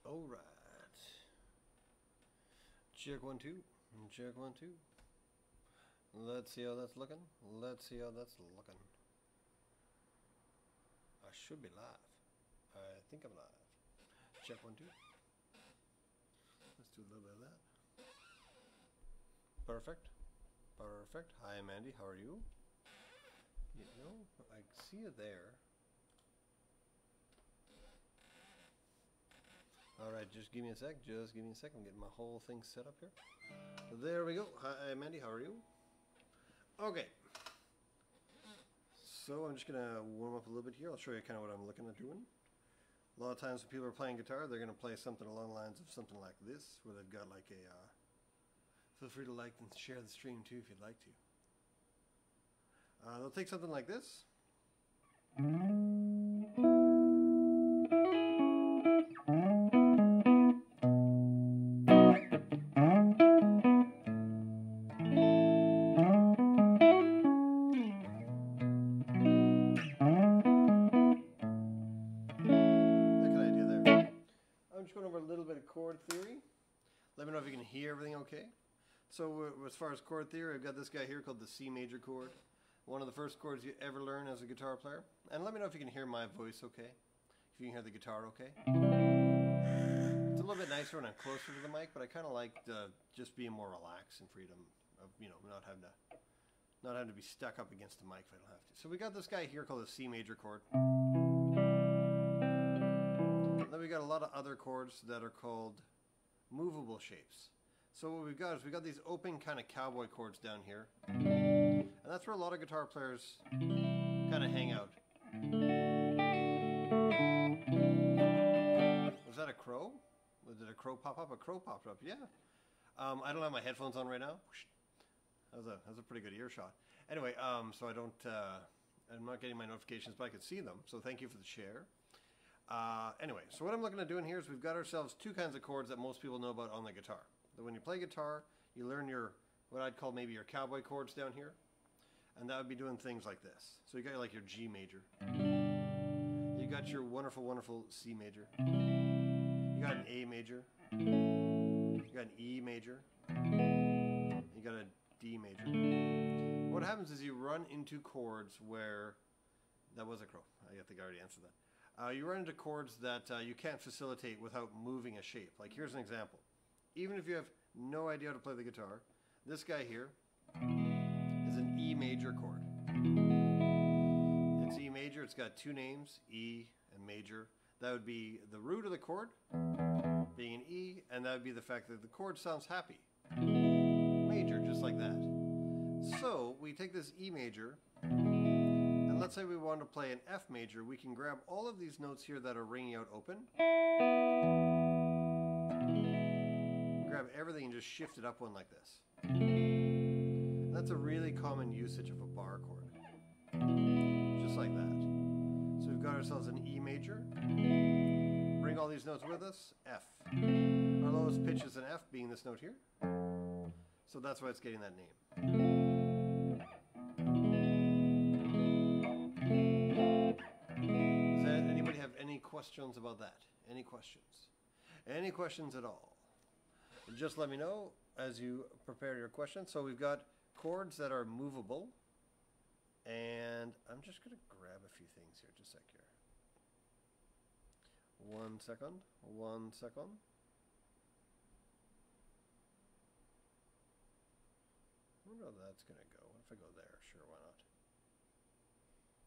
All right. Check 1 2. Check 1 2. Let's see how that's looking. Let's see how that's looking. I should be live. I think I'm live. Check 1 2. Let's do a little bit of that. Perfect. Perfect. Hi, Mandy. How are you? You know, I see you there. Alright, just give me a sec. Just give me a sec. I'm getting my whole thing set up here. There we go. Hi, Mandy. How are you? Okay. So I'm just going to warm up a little bit here. I'll show you kind of what I'm looking at doing. A lot of times when people are playing guitar, they're going to play something along the lines of something like this, where they've got like a... feel free to like and share the stream too if you'd like to. They'll take something like this. Chord theory. Let me know if you can hear everything okay. So as far as chord theory, I've got this guy here called the C major chord. One of the first chords you ever learn as a guitar player. And let me know if you can hear my voice okay. If you can hear the guitar okay. It's a little bit nicer when I'm closer to the mic, but I kind of like just being more relaxed and freedom of, you know, not having to be stuck up against the mic if I don't have to. So we got this guy here called the C major chord. Then we got a lot of other chords that are called movable shapes. So what we've got is we've got these open kind of cowboy chords down here. And that's where a lot of guitar players kind of hang out. Was that a crow? Did a crow pop up? A crow popped up, yeah. I don't have my headphones on right now. That was a pretty good earshot. Anyway, so I'm not getting my notifications, but I could see them. So thank you for the share. Anyway, so what I'm looking at doing here is we've got ourselves two kinds of chords that most people know about on the guitar. That when you play guitar, you learn your, what I'd call maybe your cowboy chords down here. And that would be doing things like this. So you got like your G major. You got your wonderful, wonderful C major. You got an A major. You got an E major. You got a D major. What happens is you run into chords where, that was a crow. I think I already answered that. You run into chords that you can't facilitate without moving a shape. Like here's an example. Even if you have no idea how to play the guitar, this guy here is an E major chord. It's E major. It's got two names, E and major. That would be the root of the chord being an E, and that would be the fact that the chord sounds happy. Major, just like that. So we take this E major, and let's say we want to play an F major. We can grab all of these notes here that are ringing out open, grab everything and just shift it up one like this. And that's a really common usage of a bar chord. Just like that. So we've got ourselves an E major. Bring all these notes with us. F. Our lowest pitch is an F, being this note here. So that's why it's getting that name. Anybody have any questions about that? Any questions? Any questions at all? Just let me know as you prepare your questions. So we've got chords that are movable. And I'm just going to grab a few things here. Just a sec here. 1 second. 1 second. I wonder how that's going to go. What if I go there? Sure, why not?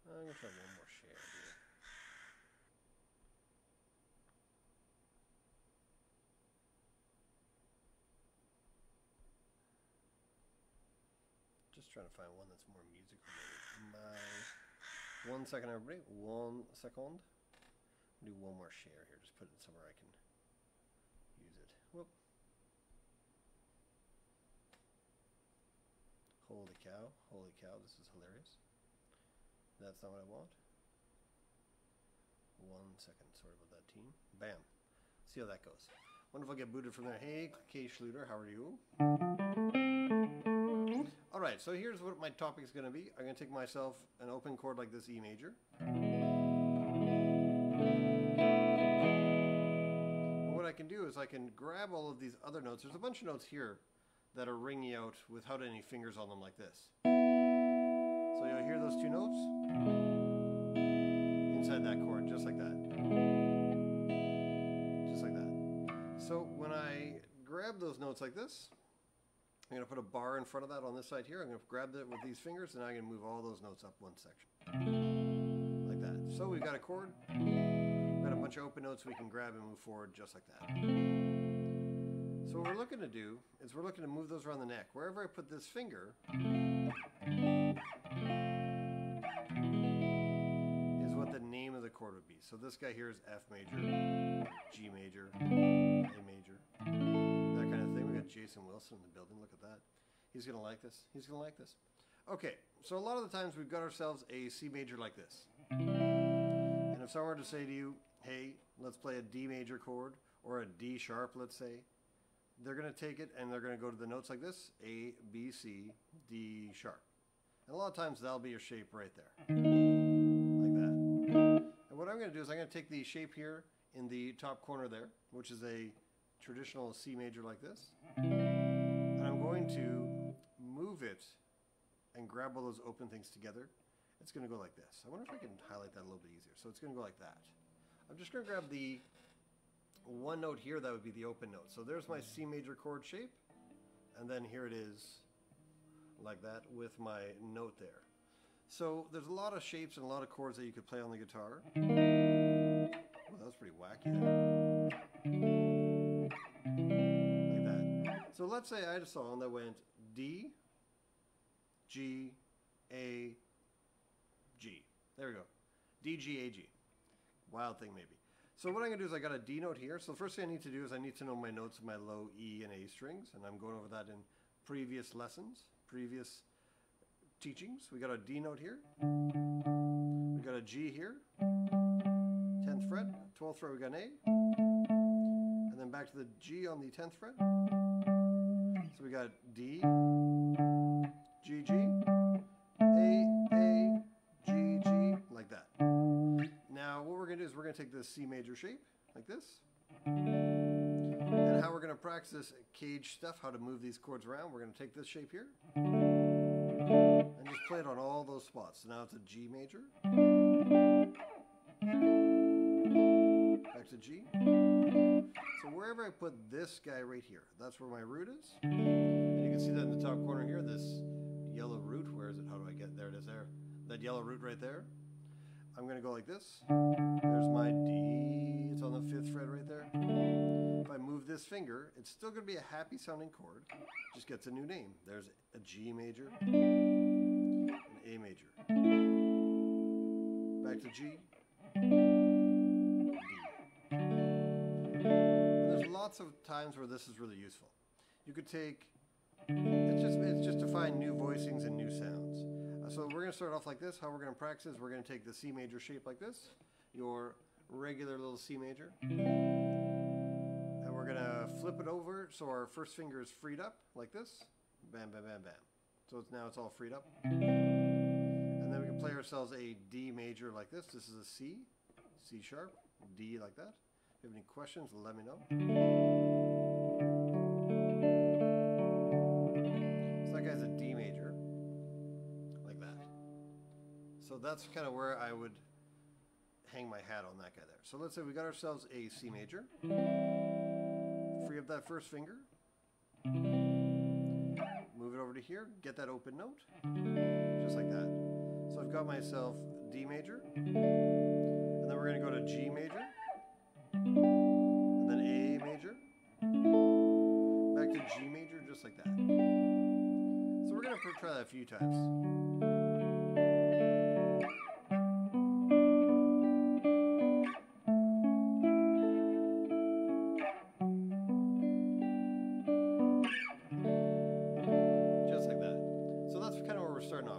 I'm going to try one more share here. Just trying to find one that's more musical. 1 second, everybody. 1 second. Do one more share here. Just put it somewhere I can use it. Whoop. Holy cow. Holy cow. This is hilarious. That's not what I want. 1 second. Sorry about that, team. Bam. See how that goes. Wonder if I'll get booted from there. Hey, Kay Schluter. How are you? Alright, so here's what my topic is going to be. I'm going to take myself an open chord like this E major. And what I can is I can grab all of these other notes. There's a bunch of notes here that are ringing out without any fingers on them like this. So you'll hear those two notes inside that chord, just like that. Just like that. So when I grab those notes like this, I'm going to put a bar in front of that on this side here. I'm going to grab it with these fingers, and I'm going to move all those notes up one section. Like that. So we've got a chord. We've got a bunch of open notes we can grab and move forward just like that. So what we're looking to do is we're looking to move those around the neck. Wherever I put this finger is what the name of the chord would be. So this guy here is F major, G major, A major, that kind of thing. We got Jason Wilson in the building. Look at that. He's going to like this. He's going to like this. Okay, so a lot of the times we've got ourselves a C major like this. And if someone were to say to you, hey, let's play a D major chord or a D sharp, let's say, they're going to take it and they're going to go to the notes like this, A, B, C, D sharp. And a lot of times that'll be your shape right there, like that. And what I'm going to do is I'm going to take the shape here in the top corner there, which is a traditional C major like this, and I'm going to move it and grab all those open things together. It's going to go like this. I wonder if I can highlight that a little bit easier. So it's going to go like that. I'm just going to grab the one note here, that would be the open note. So there's my C major chord shape, and then here it is like that with my note there. So there's a lot of shapes and a lot of chords that you could play on the guitar. Well, that was pretty wacky there. Like that. So let's say I had a song that went D, G, A, G. There we go. D, G, A, G. Wild thing maybe. So what I'm going to do is I got a D note here. So the first thing I need to do is I need to know my notes of my low E and A strings. And I'm going over that in previous lessons, previous teachings. We got a D note here. We got a G here. 10th fret. 12th fret we got an A. And then back to the G on the 10th fret. So we got D, G, G, A, G, G, like that. Now what we're going to do is we're going to take this C major shape, like this. And how we're going to practice this cage stuff, how to move these chords around, we're going to take this shape here and just play it on all those spots. So now it's a G major. Back to G. So wherever I put this guy right here, that's where my root is. And you can see that in the top corner here, this yellow root. Where is it? How do I get there? It is there. That yellow root right there. I'm going to go like this. There's my D. It's on the 5th fret right there. If I move this finger, it's still going to be a happy sounding chord. Just gets a new name. There's a G major, an A major. Back to G, D. And there's lots of times where this is really useful. You could take, it's just to find new voicings and new sounds. So we're going to start off like this. How we're going to practice is we're going to take the C major shape like this, your regular little C major, and we're going to flip it over so our first finger is freed up like this. Bam, bam, bam, bam. So now it's all freed up. And then we can play ourselves a D major like this. This is a C, C sharp, D like that. If you have any questions, let me know. So that guy's a D major. So that's kind of where I would hang my hat on that guy there. So let's say we got ourselves a C major. Free up that first finger. Move it over to here. Get that open note. Just like that. So I've got myself D major. And then we're going to go to G major. And then A major. Back to G major, just like that. So we're going to try that a few times.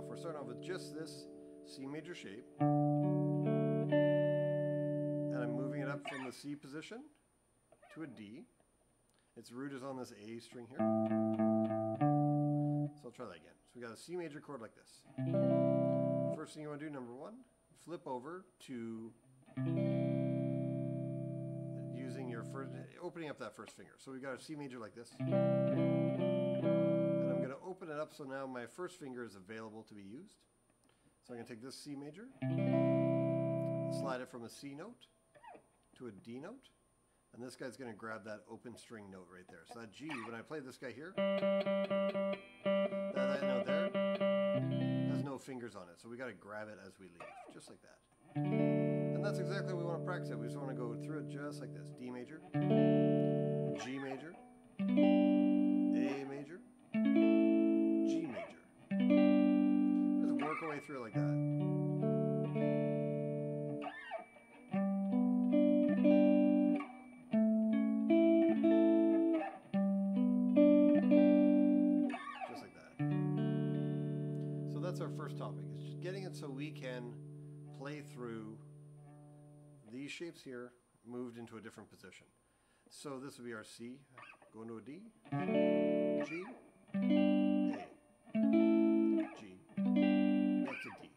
We're starting off with just this C major shape, and I'm moving it up from the C position to a D. Its root is on this A string here. So I'll try that again. So we got a C major chord like this. First thing you want to do, number one, flip over to using your first, opening up that first finger. So we've got a C major like this. And I'm going to open it up so now my first finger is available to be used. So I'm going to take this C major, slide it from a C note to a D note, and this guy's going to grab that open string note right there. So that G, when I play this guy here, that note there has no fingers on it. So we got to grab it as we leave, just like that. And that's exactly what we want to practice it. We just want to go through it just like this. D major, G major, A major, G major. Just work our way through it like that. Just like that. So that's our first topic. It's just getting it so we can play through these shapes here moved into a different position. So this would be our C, go into a D, G, A, G, back to D.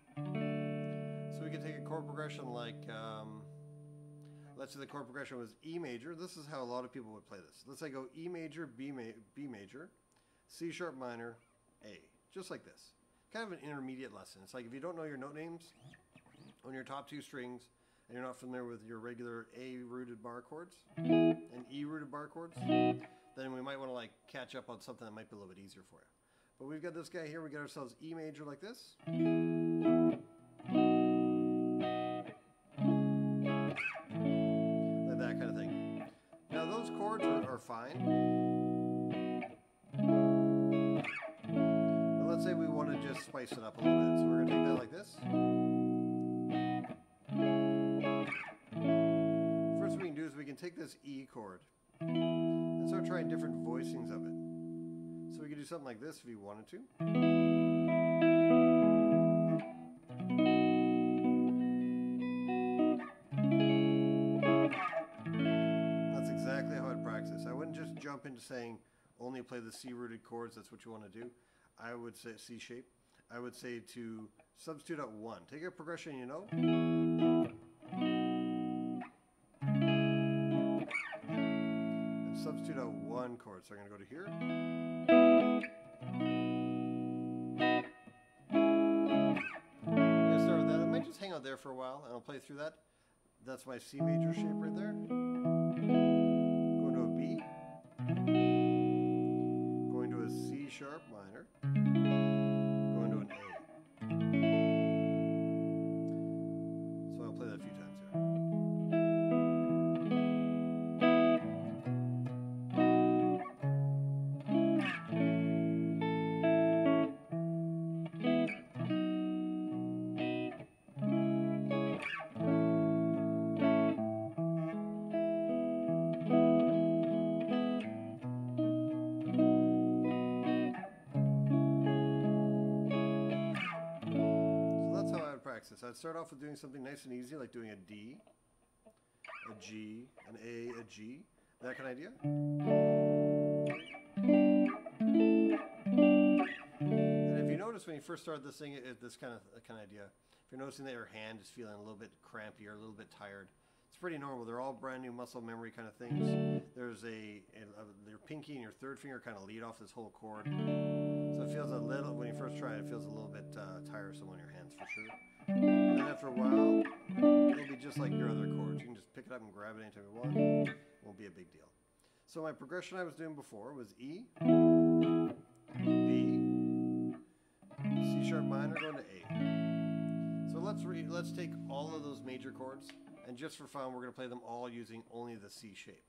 So we could take a chord progression like, let's say the chord progression was E major. This is how a lot of people would play this. Let's say go E major, B major, C sharp minor, A, just like this. Kind of an intermediate lesson. It's like if you don't know your note names on your top two strings, and you're not familiar with your regular A-rooted bar chords and E-rooted bar chords, then we might want to like catch up on something that might be a little bit easier for you. But we've got this guy here. We got ourselves E major like this. Like that kind of thing. Now those chords are fine. But let's say we want to just spice it up a little bit. So we're going to take that like this. First we can do is we can take this E chord and start trying different voicings of it. So we could do something like this if you wanted to. That's exactly how I'd practice. I wouldn't just jump into saying only play the C-rooted chords, that's what you want to do. I would say C shape. I would say to substitute out one. Take a progression you know. Substitute out one chord. So I'm going to go to here. I'm going to start with that. I might just hang out there for a while and I'll play through that. That's my C major shape right there. Going to a B. Going to a C sharp minor. Going to an A. So I'll play that a few times here. So I'd start off with doing something nice and easy, like doing a D, a G, an A, a G, that kind of idea. And if you notice when you first start this thing, this kind of idea, if you're noticing that your hand is feeling a little bit crampy or a little bit tired, it's pretty normal. They're all brand new muscle memory kind of things. There's your pinky and your third finger kind of lead off this whole chord. So it feels a little, when you first try it, it feels a little bit tiresome on your hands for sure. And then after a while, it'll be just like your other chords. You can just pick it up and grab it anytime you want. It won't be a big deal. So my progression I was doing before was E, B, C sharp minor, going to A. So let's take all of those major chords, and just for fun, we're going to play them all using only the C shape.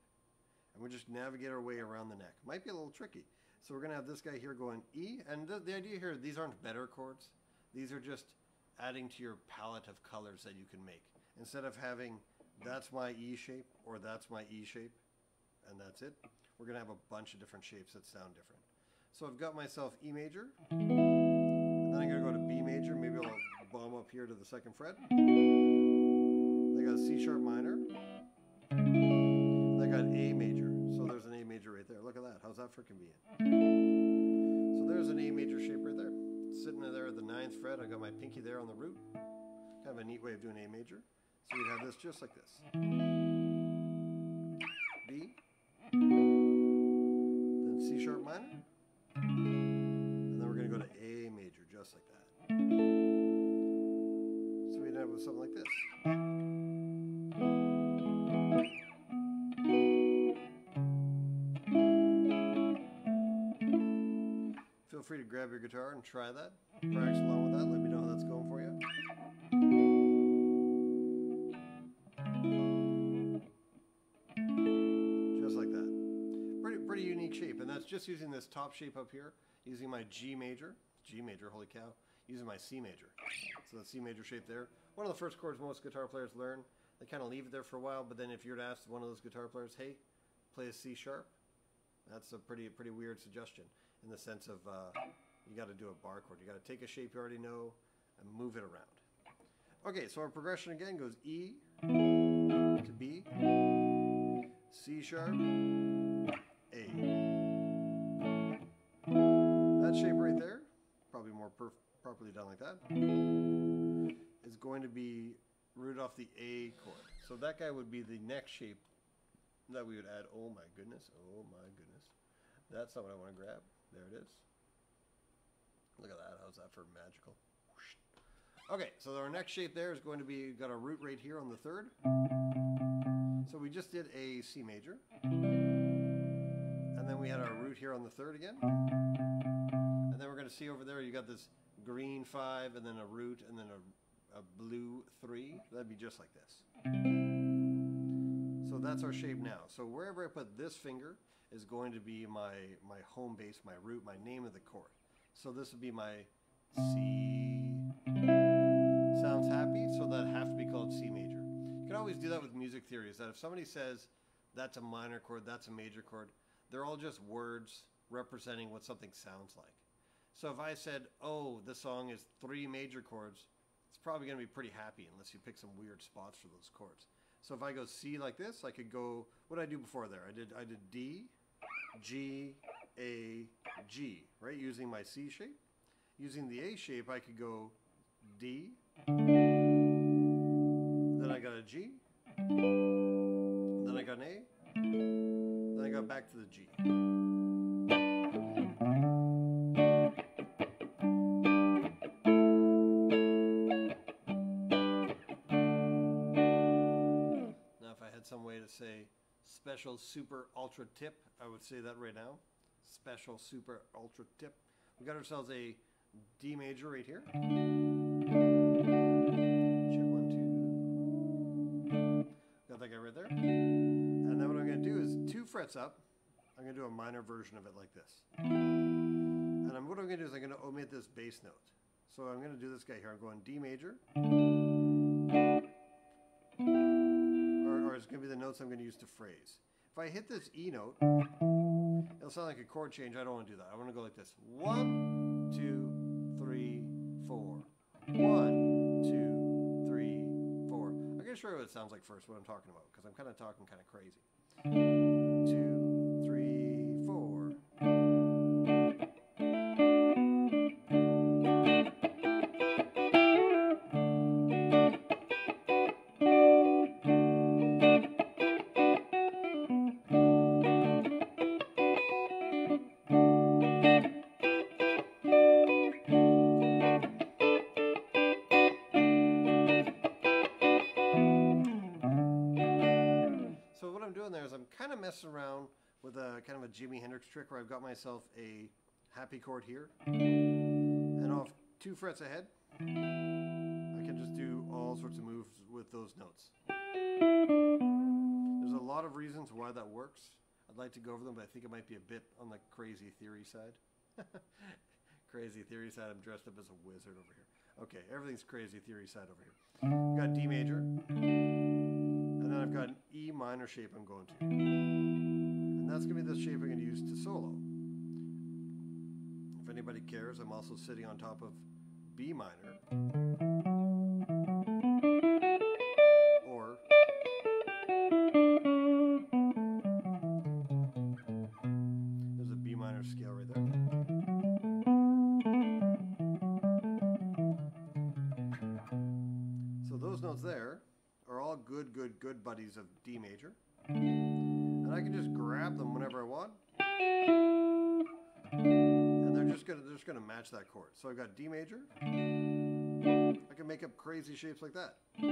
And we'll just navigate our way around the neck. Might be a little tricky. So we're going to have this guy here going E, and the idea here, these aren't better chords. These are just adding to your palette of colors that you can make. Instead of having, that's my E shape, or that's my E shape, and that's it, we're going to have a bunch of different shapes that sound different. So I've got myself E major, and then I'm going to go to B major, maybe I'll bomb up here to the second fret. I got a C sharp minor, and I got A major, so there's an A major right there. Look at that, how's that for convenient? So there's an A major shape right there. Sitting there at the 9th fret, I got my pinky there on the root. Kind of a neat way of doing A major. So you'd have this just like this. B, your guitar and try that. Practice along with that. Let me know how that's going for you. Just like that. Pretty unique shape, and that's just using this top shape up here, using my G major, holy cow, using my C major. So the C major shape there. One of the first chords most guitar players learn. They kind of leave it there for a while, but then if you were to ask one of those guitar players, hey, play a C sharp, that's a pretty weird suggestion in the sense of you got to do a bar chord. You got to take a shape you already know and move it around. Okay, so our progression again goes E to B, C sharp, A. That shape right there, probably more properly done like that, is going to be rooted off the A chord. So that guy would be the next shape that we would add. Oh my goodness, oh my goodness. That's not what I want to grab. There it is. Look at that, how's that for magical? Okay, so our next shape there is going to be, got a root right here on the third. So we just did a C major. And then we had our root here on the third again. And then we're going to see over there, you got this green 5, and then a root, and then a blue 3. That'd be just like this. So that's our shape now. So wherever I put this finger is going to be my home base, my root, my name of the chord. So this would be my C. Sounds happy, so that'd have to be called C major. You can always do that with music theory, is that if somebody says that's a minor chord, that's a major chord, they're all just words representing what something sounds like. So if I said, oh, this song is 3 major chords, it's probably going to be pretty happy unless you pick some weird spots for those chords. So if I go C like this, I could go, what did I do before there? I did D, G, A, G, right? Using my C shape. Using the A shape, I could go D, then I got a G, then I got an A, then I got back to the G. Now if I had some way to say special super ultra tip, I would say that right now. Special super ultra tip. We got ourselves a D major right here. Check 1, 2. Got that guy right there. And then what I'm going to do is 2 frets up. I'm going to do a minor version of it like this. And what I'm going to do is I'm going to omit this bass note. So I'm going to do this guy here. I'm going D major. Or it's going to be the notes I'm going to use to phrase. If I hit this E note, it'll sound like a chord change. I don't want to do that. I want to go like this. 1, 2, 3, 4. 1, 2, 3, 4. I'm going to show you what it sounds like first, what I'm talking about, because I'm kind of talking kind of crazy. 2, 3, 4. I'm kind of messing around with a kind of a Jimi Hendrix trick where I've got myself a happy chord here, and off 2 frets ahead, I can just do all sorts of moves with those notes. There's a lot of reasons why that works. I'd like to go over them, but I think it might be a bit on the crazy theory side. Crazy theory side, I'm dressed up as a wizard over here. Okay, everything's crazy theory side over here. We've got D major. And then I've got an E minor shape I'm going to. And that's going to be the shape I'm going to use to solo. If anybody cares, I'm also sitting on top of B minor. Or there's a B minor scale right there. So those notes there are all good buddies of D major. And I can just grab them whenever I want. And they're just gonna match that chord. So I've got D major. I can make up crazy shapes like that. They're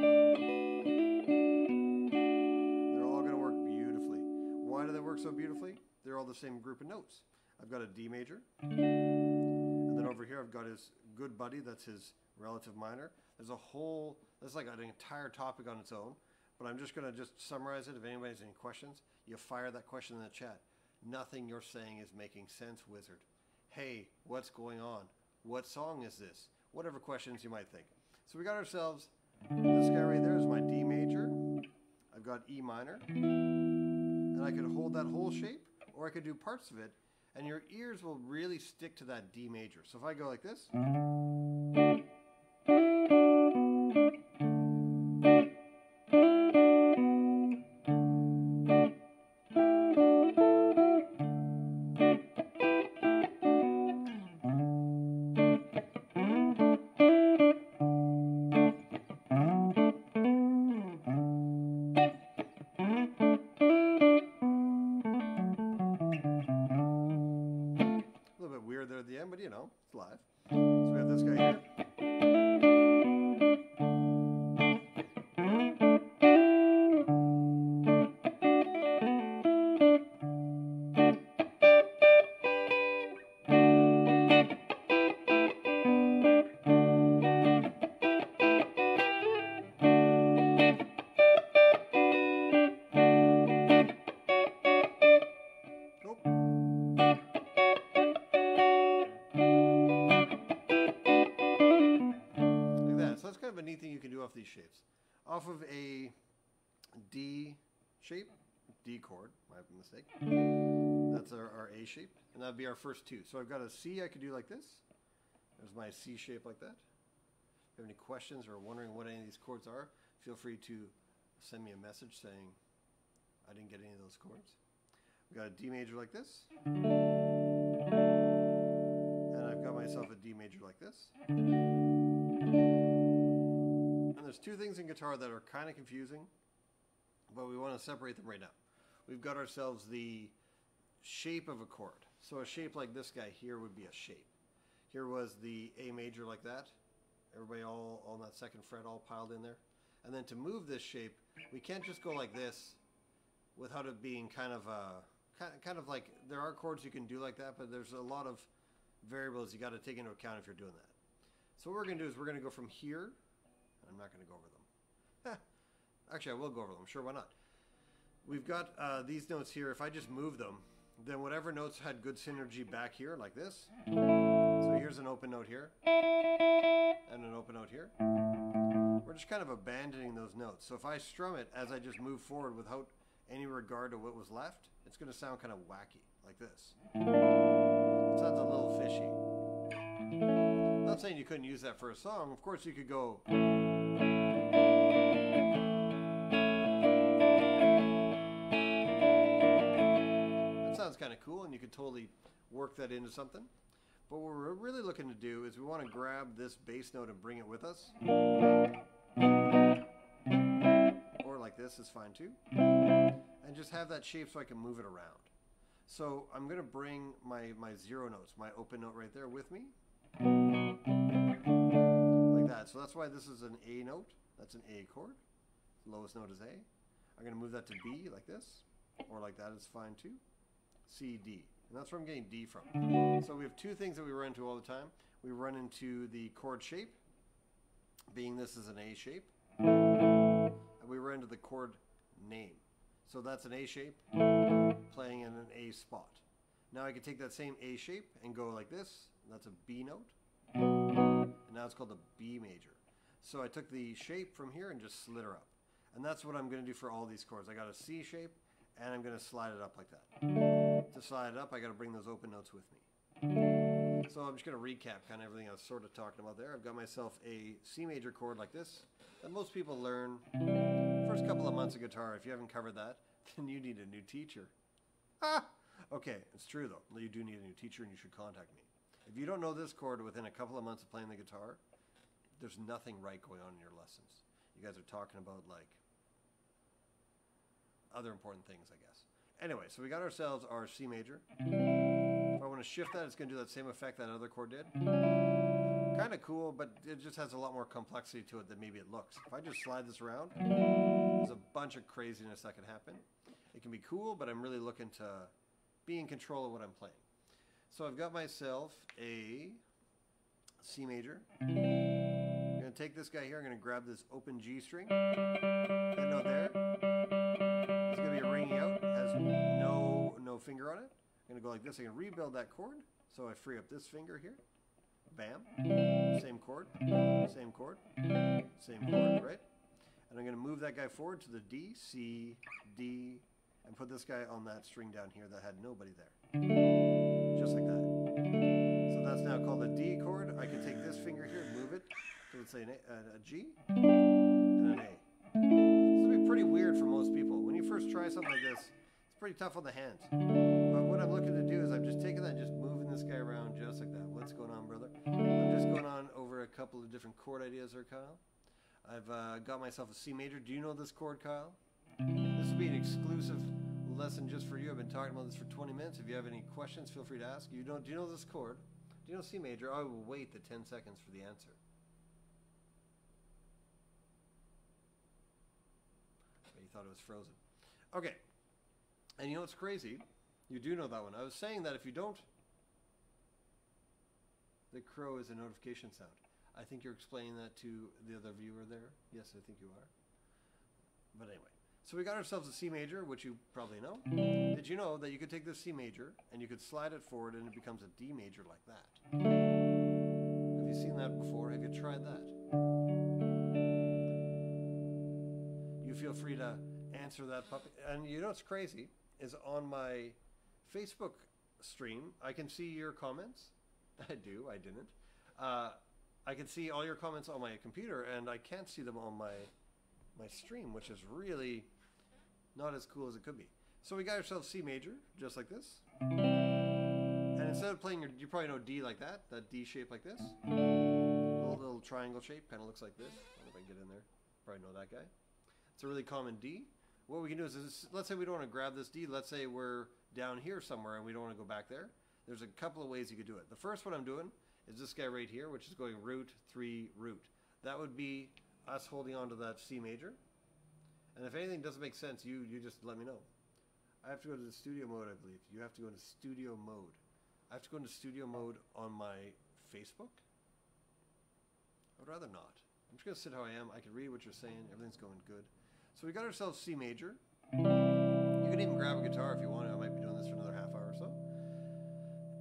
all gonna work beautifully. Why do they work so beautifully? They're all the same group of notes. I've got a D major. And then over here I've got his good buddy, that's his relative minor. There's a whole, that's like an entire topic on its own, but I'm just going to just summarize it. If anybody has any questions, you fire that question in the chat. Nothing you're saying is making sense, wizard. Hey, what's going on? What song is this? Whatever questions you might think. So we got ourselves, this guy right there is my D major. I've got E minor, and I could hold that whole shape, or I could do parts of it, and your ears will really stick to that D major. So if I go like this, there at the end, but you know, it's live. So we have this guy here. A neat thing you can do off these shapes. Off of a D shape, D chord, my mistake. That's our A shape, and that would be our first two. So I've got a C I could do like this. There's my C shape like that. If you have any questions or wondering what any of these chords are, feel free to send me a message saying I didn't get any of those chords. We've got a D major like this. And I've got myself a D major like this. There's two things in guitar that are kind of confusing, but we want to separate them right now. We've got ourselves the shape of a chord. So a shape like this guy here would be a shape. Here was the A major like that. Everybody all on that second fret all piled in there. And then to move this shape, we can't just go like this without it being kind of like, there are chords you can do like that, but there's a lot of variables you got to take into account if you're doing that. So what we're going to do is we're going to go from here. I'm not going to go over them. Actually, I will go over them. Sure, why not? We've got these notes here. If I just move them, then whatever notes had good synergy back here, like this. So here's an open note here, and an open note here. We're just kind of abandoning those notes. So if I strum it as I just move forward without any regard to what was left, it's going to sound kind of wacky, like this. It sounds a little fishy. I'm not saying you couldn't use that for a song. Of course, you could go. That sounds kind of cool, and you could totally work that into something. But what we're really looking to do is we want to grab this bass note and bring it with us. Or like this is fine too. And just have that shape so I can move it around. So I'm going to bring my zero notes, my open note right there with me. Like that. So that's why this is an A note. That's an A chord. Lowest note is A. I'm going to move that to B like this. Or like that is fine too. C, D. And that's where I'm getting D from. So we have two things that we run into all the time. We run into the chord shape, being this is an A shape. And we run into the chord name. So that's an A shape playing in an A spot. Now I can take that same A shape and go like this. That's a B note. And now it's called a B major. So I took the shape from here and just slid her up. And that's what I'm going to do for all these chords. I got a C shape and I'm going to slide it up like that. To slide it up, I got to bring those open notes with me. So I'm just going to recap kind of everything I was sort of talking about there. I've got myself a C major chord like this that most people learn first couple of months of guitar. If you haven't covered that, then you need a new teacher. Okay, it's true though. You do need a new teacher and you should contact me. If you don't know this chord within a couple of months of playing the guitar, there's nothing right going on in your lessons. You guys are talking about like other important things, I guess. Anyway, so we got ourselves our C major. If I want to shift that, it's going to do that same effect that other chord did. Kind of cool, but it just has a lot more complexity to it than maybe it looks. If I just slide this around, there's a bunch of craziness that can happen. It can be cool, but I'm really looking to be in control of what I'm playing. So I've got myself a C major. I'm going to take this guy here. I'm going to grab this open G string. That note there. It's going to be a ringing out. It has no finger on it. I'm going to go like this. I'm going to rebuild that chord. So I free up this finger here. Bam. Same chord. Same chord. Same chord, right? And I'm going to move that guy forward to the D, C, D, and put this guy on that string down here that had nobody there. Just like that. So that's now called a D chord. I can take this finger here and move it to, let's say, a G and an A. This will be pretty weird for most people. When you first try something like this, it's pretty tough on the hands. But what I'm looking to do is I'm just taking that and just moving this guy around just like that. What's going on, brother? I'm just going on over a couple of different chord ideas there, Kyle. I've got myself a C major. Do you know this chord, Kyle? This will be an exclusive lesson just for you. I've been talking about this for 20 minutes. If you have any questions, feel free to ask. Do you know this chord? Do you know C major? I will wait the 10 seconds for the answer. But you thought it was frozen. Okay. And you know what's crazy? You do know that one. I was saying that if you don't, the crow is a notification sound. I think you're explaining that to the other viewer there. Yes, I think you are. But anyway. So we got ourselves a C major, which you probably know. Did you know that you could take this C major and you could slide it forward and it becomes a D major like that? Have you seen that before? Have you tried that? You feel free to answer that puppy. And you know what's crazy is on my Facebook stream, I can see your comments. I do, I didn't. I can see all your comments on my computer and I can't see them on my stream, which is really not as cool as it could be. So we got ourselves C major, just like this. And instead of playing you probably know D like that D shape like this. Little triangle shape, kind of looks like this. I don't know if I can get in there. Probably know that guy. It's a really common D. What we can do is let's say we don't want to grab this D. Let's say we're down here somewhere and we don't want to go back there. There's a couple of ways you could do it. The first one I'm doing is this guy right here, which is going root, 3, root. That would be us holding on to that C major. And if anything doesn't make sense, you just let me know. I have to go to the studio mode, I believe. You have to go into studio mode. I have to go into studio mode on my Facebook. I would rather not. I'm just going to sit how I am. I can read what you're saying. Everything's going good. So we got ourselves C major. You can even grab a guitar if you want. I might be doing this for another half hour or so.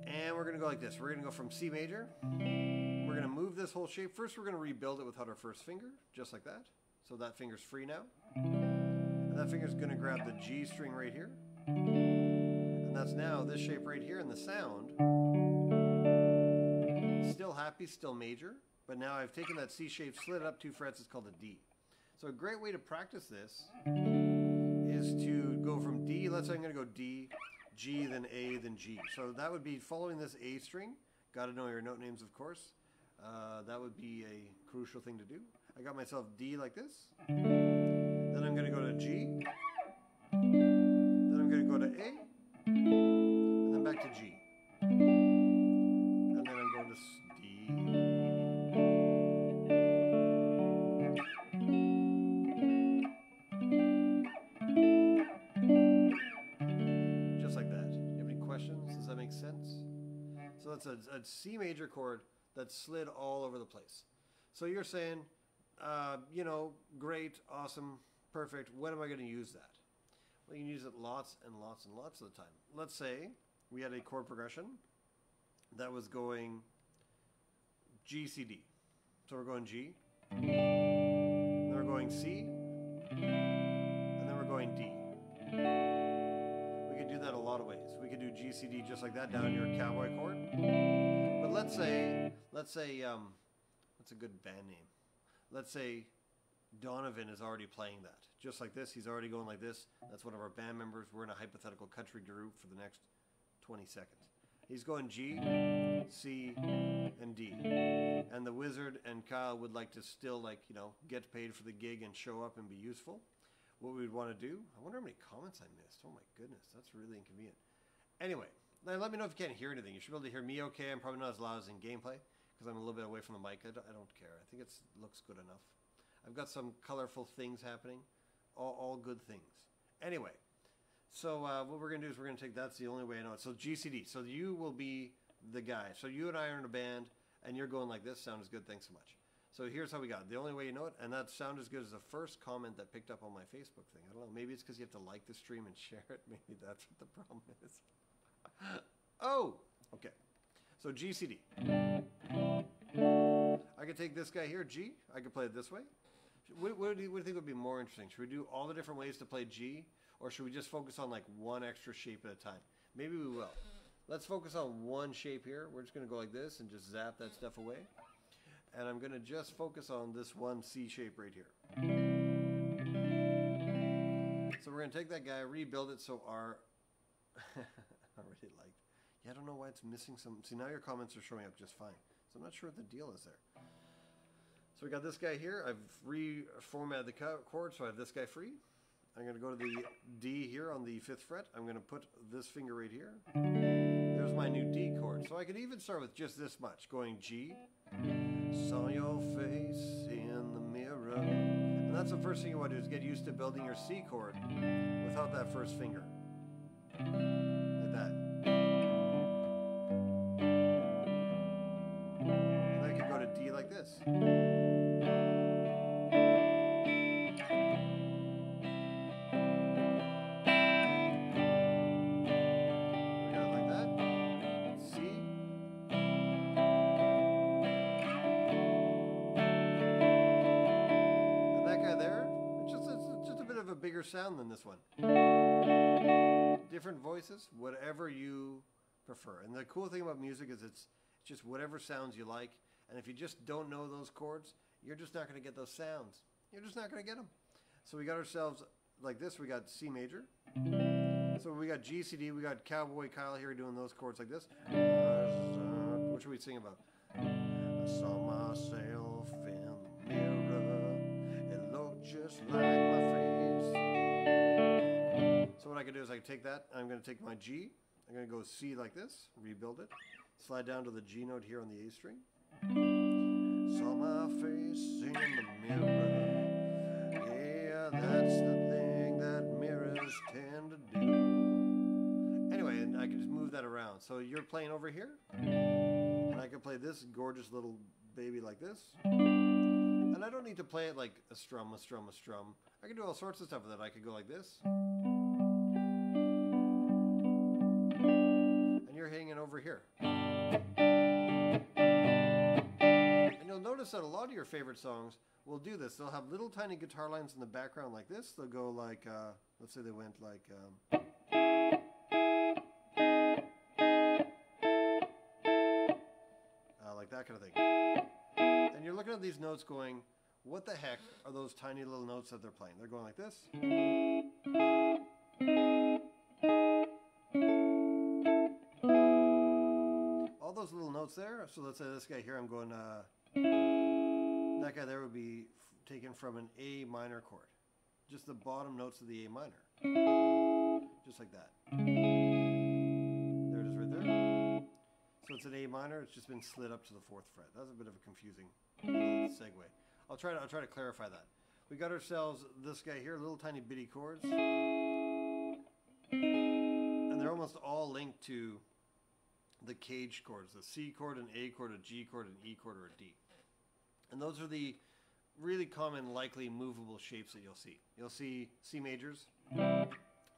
And we're going to go like this. We're going to go from C major. We're going to move this whole shape. First, we're going to rebuild it without our first finger, just like that. So that finger's free now. And that finger's going to grab the G string right here. And that's now this shape right here. And the sound, still happy, still major. But now I've taken that C shape, slid it up 2 frets. It's called a D. So a great way to practice this is to go from D. Let's say I'm going to go D, G, then A, then G. So that would be following this A string. Got to know your note names, of course. That would be a crucial thing to do. I got myself D like this. Then I'm going to go to G. Then I'm going to go to A. And then back to G. And then I'm going to D. Just like that. You have any questions? Does that make sense? So that's a C major chord that's slid all over the place. So you're saying, you know, great, awesome, perfect. When am I going to use that? Well, you can use it lots and lots and lots of the time. Let's say we had a chord progression that was going G, C, D. So we're going G, then we're going C, and then we're going D. We could do that a lot of ways. We could do G, C, D just like that down your cowboy chord. But let's say, what's a good band name? Let's say Donovan is already playing that. Just like this, he's already going like this. That's one of our band members. We're in a hypothetical country group for the next 20 seconds. He's going G, C, and D. And the Wizard and Kyle would like to still, like, you know, get paid for the gig and show up and be useful. What we would want to do, I wonder how many comments I missed. Oh my goodness, that's really inconvenient. Anyway, let me know if you can't hear anything. You should be able to hear me okay. I'm probably not as loud as in gameplay because I'm a little bit away from the mic. I don't care. I think it looks good enough. I've got some colorful things happening. All good things. Anyway, so what we're going to do is we're going to take, that's the only way I know it. So GCD. So you will be the guy. So you and I are in a band, and you're going like this, sound is good, thanks so much. So here's how we got it. The only way you know it, and that sound is good as the first comment that picked up on my Facebook thing. I don't know, maybe it's because you have to like the stream and share it. Maybe that's what the problem is. Oh, okay. So GCD. I could take this guy here, G. I could play it this way. What do you think would be more interesting? Should we do all the different ways to play G, or should we just focus on like one extra shape at a time? Maybe we will. Let's focus on one shape here. We're just going to go like this and just zap that stuff away. And I'm going to just focus on this one C shape right here. So we're going to take that guy, rebuild it so our... I already liked. Yeah, I don't know why it's missing some... See, now your comments are showing up just fine. So I'm not sure what the deal is there. So we got this guy here. I've reformatted the chord, so I have this guy free. I'm going to go to the D here on the 5th fret. I'm going to put this finger right here. There's my new D chord. So I could even start with just this much, going G. Saw your face in the mirror. And that's the first thing you want to do, is get used to building your C chord without that first finger. Like that. And I could go to D like this. Sound than this one. Different voices, whatever you prefer. And the cool thing about music is it's just whatever sounds you like. And if you just don't know those chords, you're just not going to get those sounds. You're just not going to get them. So we got ourselves like this. We got C major. So we got G, C, D. We got Cowboy Kyle here doing those chords like this. What should we sing about? I saw myself in the mirror. It looked just like my face. So what I can do is I can take that, and I'm going to take my G, I'm going to go C like this, rebuild it, slide down to the G note here on the A string. Saw my face in the mirror, yeah, that's the thing that mirrors tend to do. Anyway, and I can just move that around. So you're playing over here, and I can play this gorgeous little baby like this. And I don't need to play it like a strum, a strum, a strum. I can do all sorts of stuff with it. I could go like this. Hitting it over here. And you'll notice that a lot of your favorite songs will do this. They'll have little tiny guitar lines in the background like this. They'll go like, let's say they went like, like that kind of thing. And you're looking at these notes going, what the heck are those tiny little notes that they're playing? They're going like this. Those little notes there. So let's say this guy here, I'm going, that guy there would be taken from an A minor chord. Just the bottom notes of the A minor. Just like that. There it is right there. So it's an A minor, it's just been slid up to the 4th fret. That was a bit of a confusing segue. I'll try to clarify that. We got ourselves this guy here, little tiny bitty chords. And they're almost all linked to the cage chords, the C chord, an A chord, a G chord, an E chord, or a D. And those are the really common, likely movable shapes that you'll see. You'll see C majors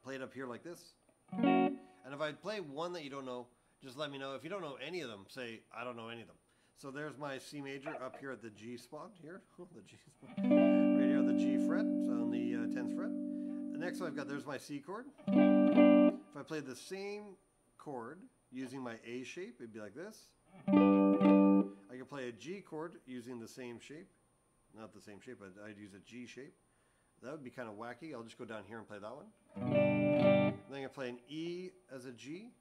played up here like this. And if I play one that you don't know, just let me know. If you don't know any of them, say, I don't know any of them. So there's my C major up here at the G spot here. The G spot. Right here on the G fret, so on the 10th fret. The next one I've got, there's my C chord. If I play the same chord using my A shape, it'd be like this. I can play a G chord using the same shape. Not the same shape, but I'd use a G shape. That would be kind of wacky. I'll just go down here and play that one. Then I can play an E as a G.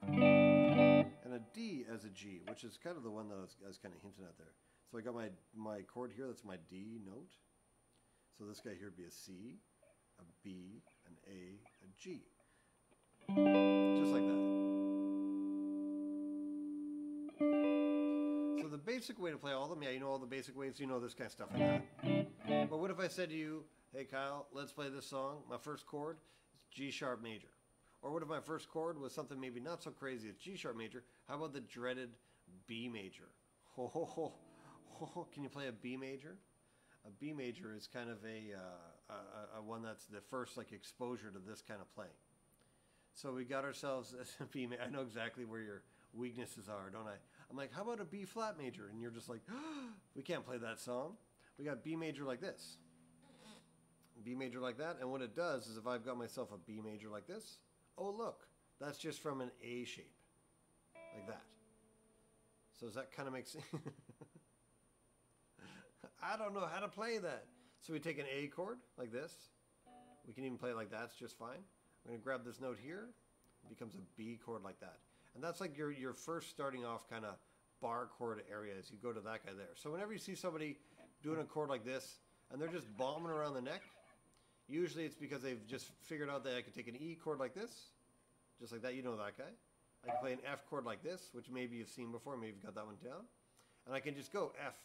And a D as a G, which is kind of the one that I was kind of hinting at there. So I got my chord here, that's my D note. So this guy here would be a C, a B, an A, a G. Just like that. So the basic way to play all of them, yeah, you know all the basic ways, you know this kind of stuff like that. But what if I said to you, hey Kyle, let's play this song, my first chord is G sharp major. Or what if my first chord was something maybe not so crazy as G sharp major? How about the dreaded B major? Can you play a B major? A B major is kind of a one that's the first like exposure to this kind of playing. So we got ourselves a B major. I know exactly where your weaknesses are, don't I? I'm like, how about a B flat major? And you're just like, we can't play that song. We got B major like this. B major like that. And what it does is if I've got myself a B major like this, oh look, that's just from an A shape. Like that. So does that kind of make sense? I don't know how to play that. So we take an A chord like this. We can even play it like that. It's just fine. I'm going to grab this note here. It becomes a B chord like that. And that's like your first starting off kind of bar chord area as you go to that guy there. So whenever you see somebody doing a chord like this and they're just bombing around the neck, usually it's because they've just figured out that I can take an E chord like this, just like that. You know that guy. I can play an F chord like this, which maybe you've seen before. Maybe you've got that one down. And I can just go F,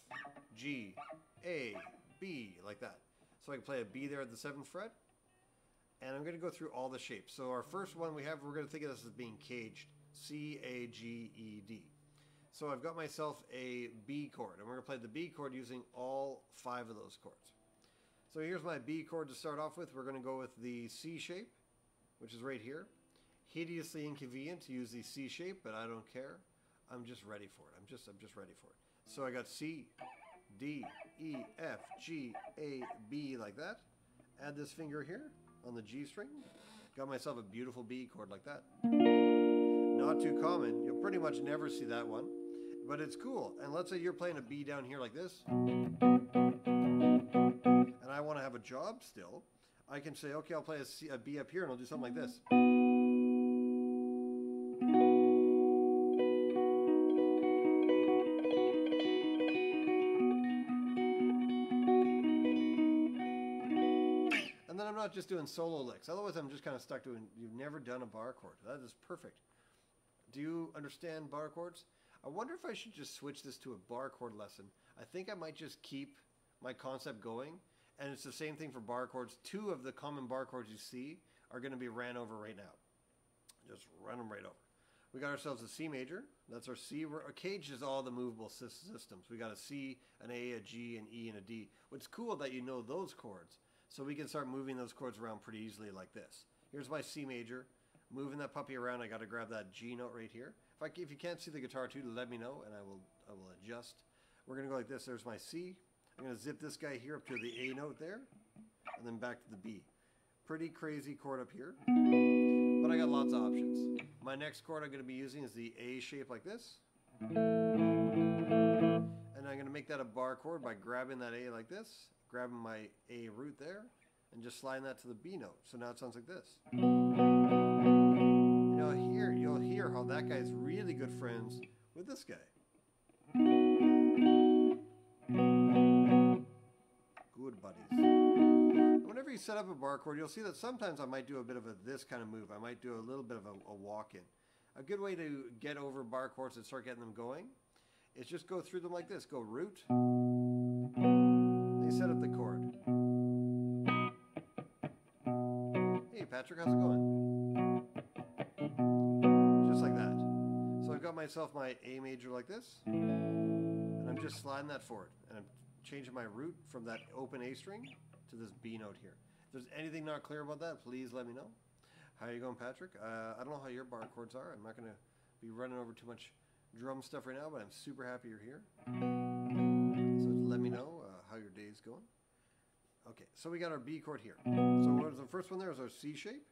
G, A, B, like that. So I can play a B there at the 7th fret. And I'm going to go through all the shapes. So our first one we have, we're going to think of this as being caged. C, A, G, E, D. So I've got myself a B chord. And we're going to play the B chord using all 5 of those chords. So here's my B chord to start off with. We're going to go with the C shape, which is right here. Hideously inconvenient to use the C shape, but I don't care. I'm just ready for it. I'm just ready for it. So I got C, D, E, F, G, A, B, like that. Add this finger here on the G string. Got myself a beautiful B chord like that. Not too common. You'll pretty much never see that one, but it's cool. And let's say you're playing a B down here like this, and I want to have a job still. I can say, okay, I'll play a B up here, and I'll do something like this. And then I'm not just doing solo licks. Otherwise, I'm just kind of stuck doing, you've never done a bar chord. That is perfect. Do you understand bar chords? I wonder if I should just switch this to a bar chord lesson. I think I might just keep my concept going. And it's the same thing for bar chords. 2 of the common bar chords you see are going to be ran over right now. Just run them right over. We got ourselves a C major. That's our C. Our cage is all the movable systems. We got a C, an A, a G, an E, and a D. What's cool that you know those chords. So we can start moving those chords around pretty easily like this. Here's my C major. Moving that puppy around, I got to grab that G note right here. If you can't see the guitar too, let me know and I will adjust. We're going to go like this. There's my C. I'm going to zip this guy here up to the A note there and then back to the B. Pretty crazy chord up here, but I got lots of options. My next chord I'm going to be using is the A shape like this. And I'm going to make that a bar chord by grabbing that A like this, grabbing my A root there, and just sliding that to the B note. So now it sounds like this. You'll hear how that guy's really good friends with this guy. Good buddies. Whenever you set up a bar chord, you'll see that sometimes I might do a bit of this kind of move. I might do a little bit of a walk-in. A good way to get over bar chords and start getting them going is just go through them like this. Go root. Then you set up the chord. Hey Patrick, how's it going? Just like that. So I've got myself my A major like this, and I'm just sliding that forward, and I'm changing my root from that open A string to this B note here. If there's anything not clear about that, please let me know. How are you going, Patrick? I don't know how your bar chords are. I'm not going to be running over too much drum stuff right now, but I'm super happy you're here. So let me know how your day's going. Okay, so we got our B chord here. So what was the first one there? Is our C shape.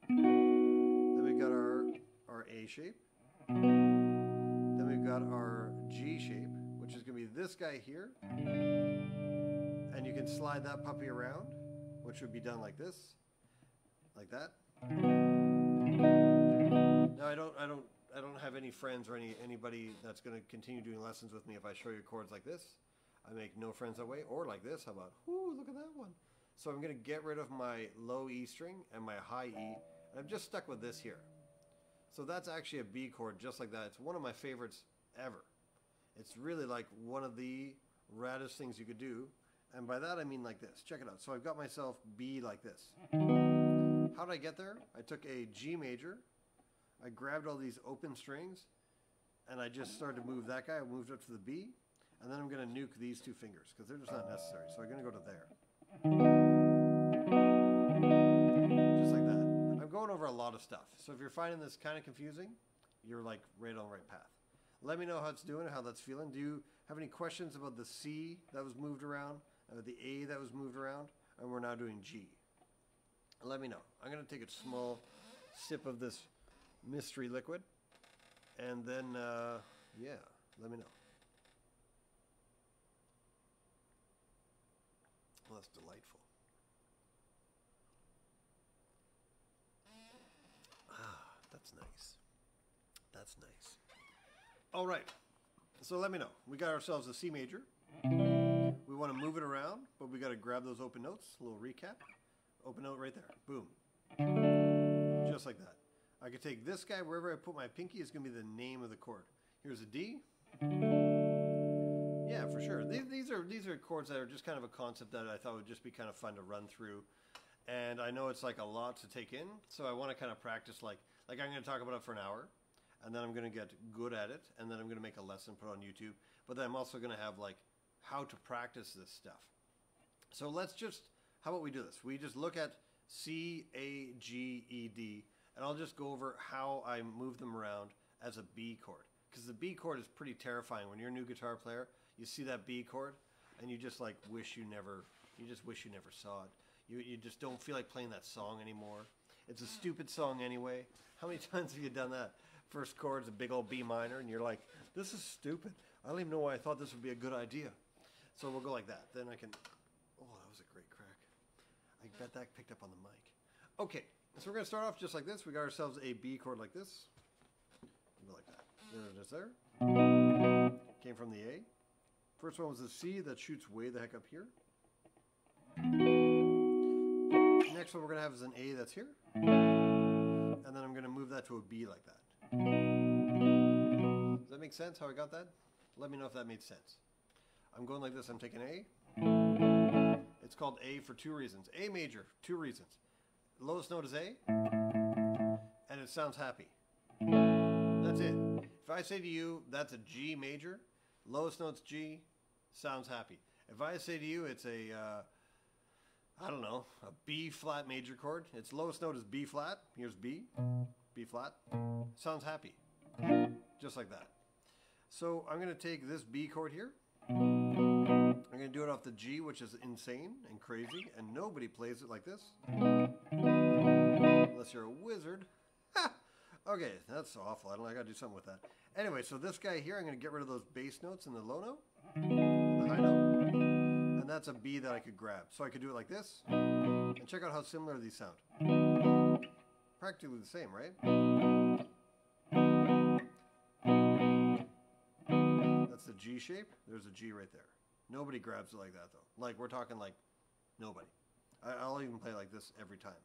Then we got our A shape. Then we've got our G shape, which is going to be this guy here. And you can slide that puppy around, which would be done like this, like that. Now I don't have any friends or anybody that's going to continue doing lessons with me if I show you chords like this. I make no friends that way, or like this. How about, ooh, look at that one. So I'm going to get rid of my low E string and my high E, and I'm just stuck with this here. So that's actually a B chord just like that. It's one of my favorites ever. It's really like one of the raddest things you could do. And by that I mean like this. Check it out. So I've got myself B like this. How did I get there? I took a G major. I grabbed all these open strings and I just started to move that guy. I moved up to the B, and then I'm going to nuke these two fingers because they're just not necessary. So I'm going to go to there. Just like that. I'm going over a lot of stuff. So if you're finding this kind of confusing, you're like right on the right path. Let me know how it's doing, how that's feeling. Do you have any questions about the C that was moved around, the A that was moved around, and we're now doing G? Let me know. I'm going to take a small sip of this mystery liquid, and then, yeah, let me know. Well, that's delightful. Ah, that's nice. That's nice. All right. So let me know. We got ourselves a C major. We want to move it around, but we got to grab those open notes. A little recap. Open note right there. Boom. Just like that. I could take this guy, wherever I put my pinky is going to be the name of the chord. Here's a D. Yeah, for sure. These are chords that are just kind of a concept that I thought would just be kind of fun to run through. And I know it's like a lot to take in, so I want to kind of practice like I'm going to talk about it for an hour, and then I'm going to get good at it, and then I'm going to make a lesson, put it on YouTube. But then I'm also going to have like how to practice this stuff. So let's just, how about we do this? We just look at C, A, G, E, D, and I'll just go over how I move them around as a B chord. Because the B chord is pretty terrifying. When you're a new guitar player, you see that B chord, and you just like wish you never saw it. You just don't feel like playing that song anymore. It's a stupid song anyway. How many times have you done that? First chord's a big old B minor, and you're like, this is stupid. I don't even know why I thought this would be a good idea. So we'll go like that. Then I can, oh, that was a great crack. I bet that picked up on the mic. Okay, so we're going to start off just like this. We got ourselves a B chord like this. We'll go like that. There it is there. Came from the A. First one was the C that shoots way the heck up here. Next one we're going to have is an A that's here. And then I'm going to move that to a B like that. Does that make sense how I got that? Let me know if that made sense. I'm going like this. I'm taking A. It's called A for two reasons. A major, two reasons. The lowest note is A, and it sounds happy. That's it. If I say to you, that's a G major, lowest note's G, sounds happy. If I say to you, it's a, I don't know, a B flat major chord, its lowest note is B flat, here's B, B flat, sounds happy. Just like that. So I'm going to take this B chord here. I'm going to do it off the G, which is insane and crazy, and nobody plays it like this. Unless you're a wizard. Ha! Okay, that's awful. I don't know, I got to do something with that. Anyway, so this guy here, I'm going to get rid of those bass notes and the low note, and the high note, and that's a B that I could grab. So I could do it like this, and check out how similar these sound. Practically the same, right? That's the G shape. There's a G right there. Nobody grabs it like that though. Like we're talking like nobody. I'll even play like this every time.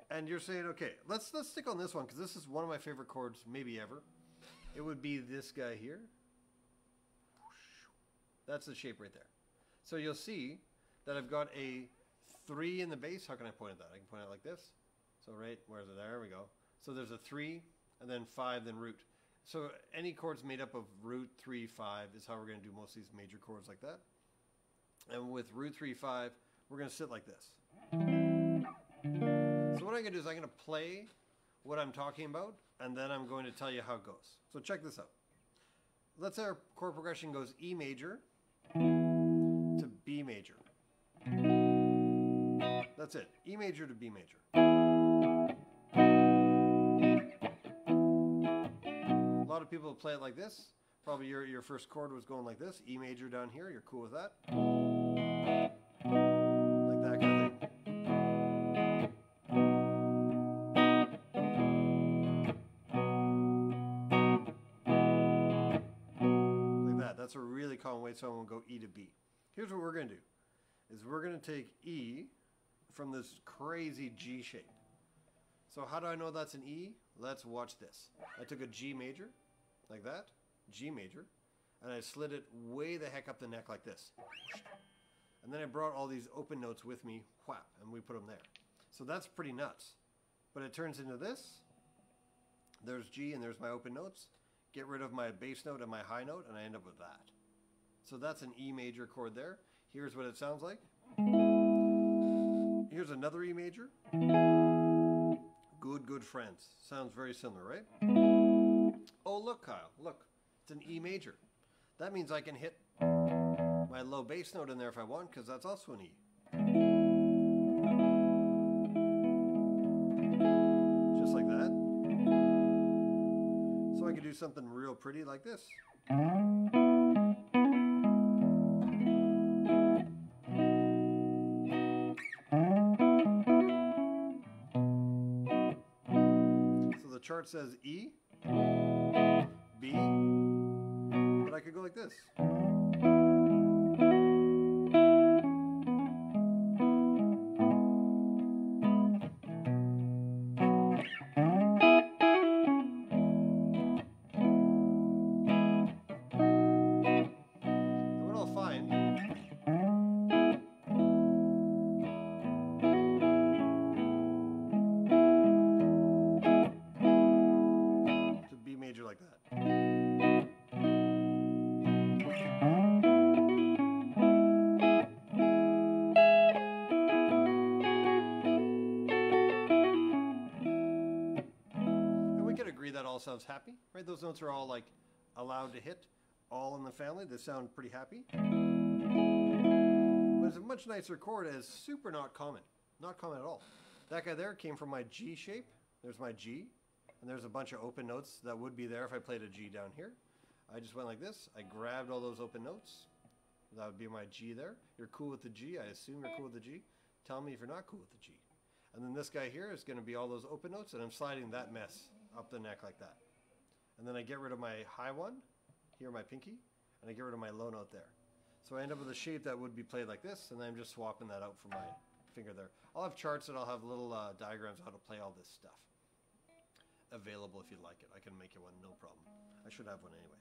And you're saying, okay, let's stick on this one because this is one of my favorite chords maybe ever. It would be this guy here. That's the shape right there. So you'll see that I've got a 3 in the bass. How can I point at that? I can point it like this. So right, where's it? There we go. So there's a 3 and then 5, then root. So any chords made up of root 3, 5 is how we're going to do most of these major chords like that. And with root 3, 5, we're going to sit like this. So what I'm going to do is I'm going to play what I'm talking about, and then I'm going to tell you how it goes. So check this out. Let's say our chord progression goes E major to B major. That's it. E major to B major. A lot of people play it like this. Probably your first chord was going like this. E major down here. You're cool with that? Like that kind of thing. Like that. That's a really common way someone will go E to B. Here's what we're going to do. Is we're going to take E from this crazy G shape. So how do I know that's an E? Let's watch this. I took a G major, like that, G major, and I slid it way the heck up the neck like this. And then I brought all these open notes with me, whap, and we put them there. So that's pretty nuts. But it turns into this. There's G and there's my open notes. get rid of my bass note and my high note, and I end up with that. So that's an E major chord there. Here's what it sounds like. Here's another E major. Good, good friends. Sounds very similar, right? Oh, look, Kyle, look. It's an E major. That means I can hit my low bass note in there if I want, because that's also an E. Just like that. So I could do something real pretty like this. So the chart says E, B, but I could go like this. Like that. And we could agree that all sounds happy, right? Those notes are all like allowed to hit, all in the family. They sound pretty happy. But it's a much nicer chord and it's super not common. Not common at all. That guy there came from my G shape. There's my G. And there's a bunch of open notes that would be there if I played a G down here. I just went like this. I grabbed all those open notes. That would be my G there. You're cool with the G. I assume you're cool with the G. Tell me if you're not cool with the G. And then this guy here is going to be all those open notes, and I'm sliding that mess up the neck like that. And then I get rid of my high one, here my pinky, and I get rid of my low note there. So I end up with a shape that would be played like this, and then I'm just swapping that out for my finger there. I'll have charts and I'll have little diagrams how to play all this stuff available if you'd like it. I can make you one, no problem. I should have one anyway.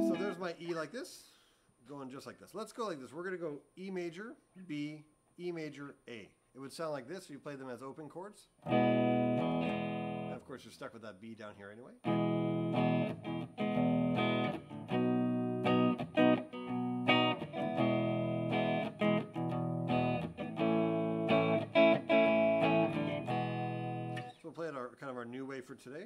So there's my E like this, going just like this. Let's go like this. We're going to go E major, B, E major, A. It would sound like this if you play them as open chords. And of course, you're stuck with that B down here anyway. Play it kind of our new way for today.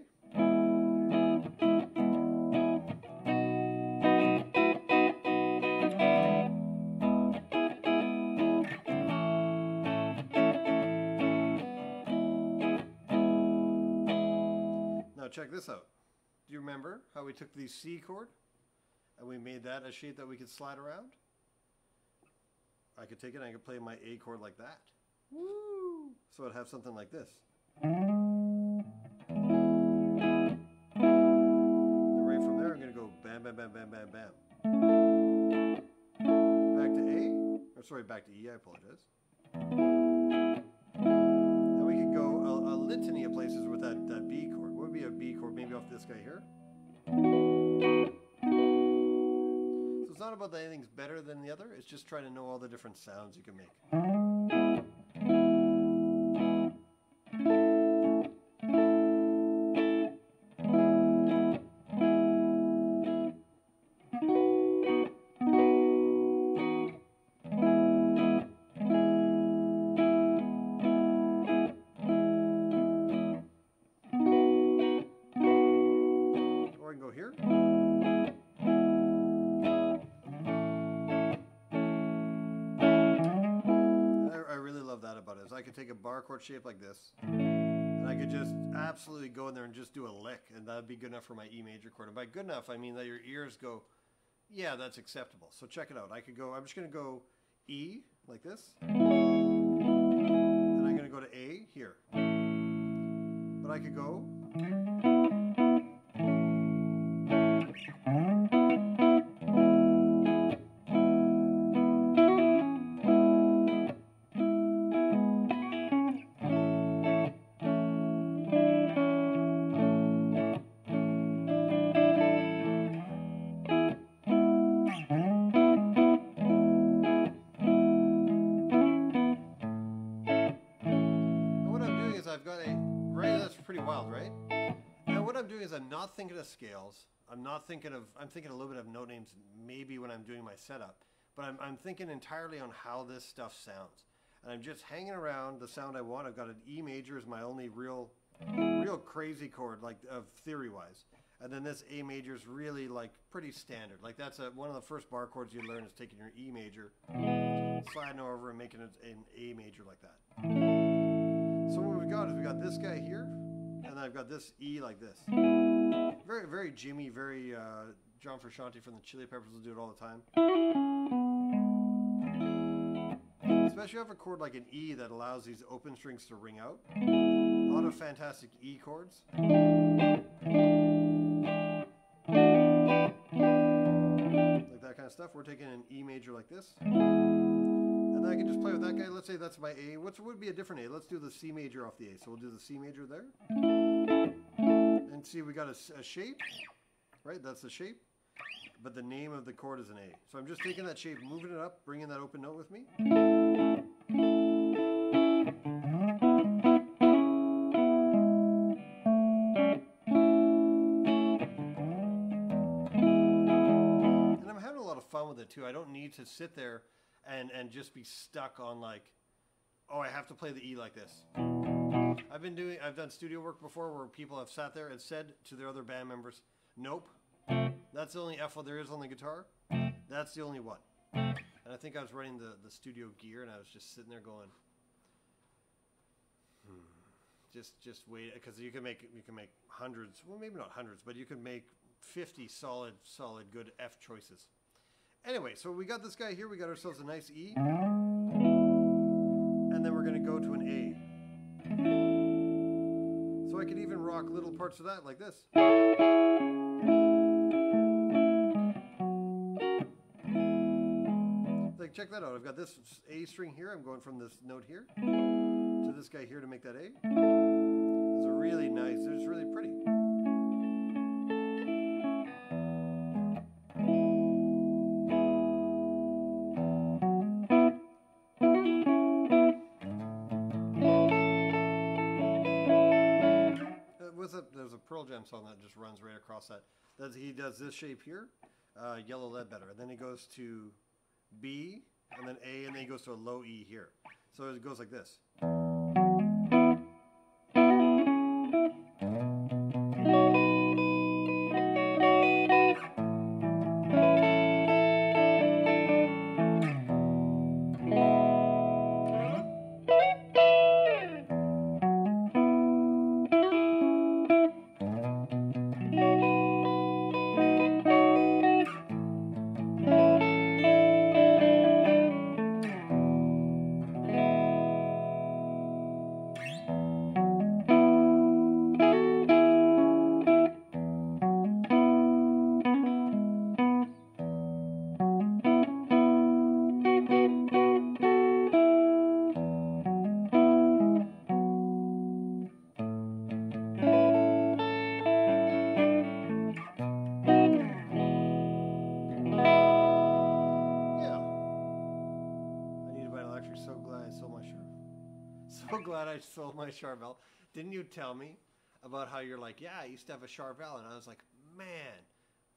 Now check this out. Do you remember how we took the C chord and we made that a shape that we could slide around? I could take it and I could play my A chord like that. Woo! So I'd have something like this. Bam, bam, bam, bam, bam, bam. Back to A, or sorry, back to E, I apologize. And we could go a litany of places with that B chord. What would be a B chord? Maybe off this guy here. So it's not about that anything's better than the other, it's just trying to know all the different sounds you can make. I could take a bar chord shape like this, and I could just absolutely go in there and just do a lick, and that would be good enough for my E major chord. And by good enough, I mean that your ears go, yeah, that's acceptable. So check it out. I could go, I'm just going to go E like this, and I'm going to go to A here. But I could go. I've got a, right, that's pretty wild, right? Now what I'm doing is I'm not thinking of scales. I'm thinking a little bit of note names maybe when I'm doing my setup, but I'm thinking entirely on how this stuff sounds. And I'm just hanging around the sound I want. I've got an E major as my only real crazy chord, like theory-wise. And then this A major is really like pretty standard. Like that's one of the first bar chords you learn is taking your E major, sliding over and making it an A major like that. So what we've got is we got this guy here, and then I've got this E like this. Very, very Jimmy, very John Frusciante from the Chili Peppers will do it all the time. Especially if you have a chord like an E that allows these open strings to ring out. A lot of fantastic E chords. Like that kind of stuff. We're taking an E major like this. And then I can just play with that guy. Let's say that's my A. What would be a different A? Let's do the C major off the A. So we'll do the C major there. And see, we got a shape. Right? That's the shape. But the name of the chord is an A. So I'm just taking that shape, moving it up, bringing that open note with me. And I'm having a lot of fun with it too. I don't need to sit there and just be stuck on like, oh, I have to play the E like this. I've done studio work before where people have sat there and said to their other band members, nope. That's the only F there is on the guitar. That's the only one. And I think I was running the studio gear, and I was just sitting there going, just wait, because you can make hundreds. Well, maybe not hundreds, but you can make 50 solid good F choices. Anyway, so we got this guy here. We got ourselves a nice E, and then we're going to go to an A. So I could even rock little parts of that like this. Like, check that out. I've got this A string here. I'm going from this note here to this guy here to make that A. It's a really nice, it's really pretty. There's a Pearl Jam song that just runs right across that. He does this shape here, Yellow Ledbetter, and then he goes to B, and then A, and then he goes to a low E here. So it goes like this. So glad I sold my Charvel. Didn't you tell me about how you're like, yeah, I used to have a Charvel, and I was like, man,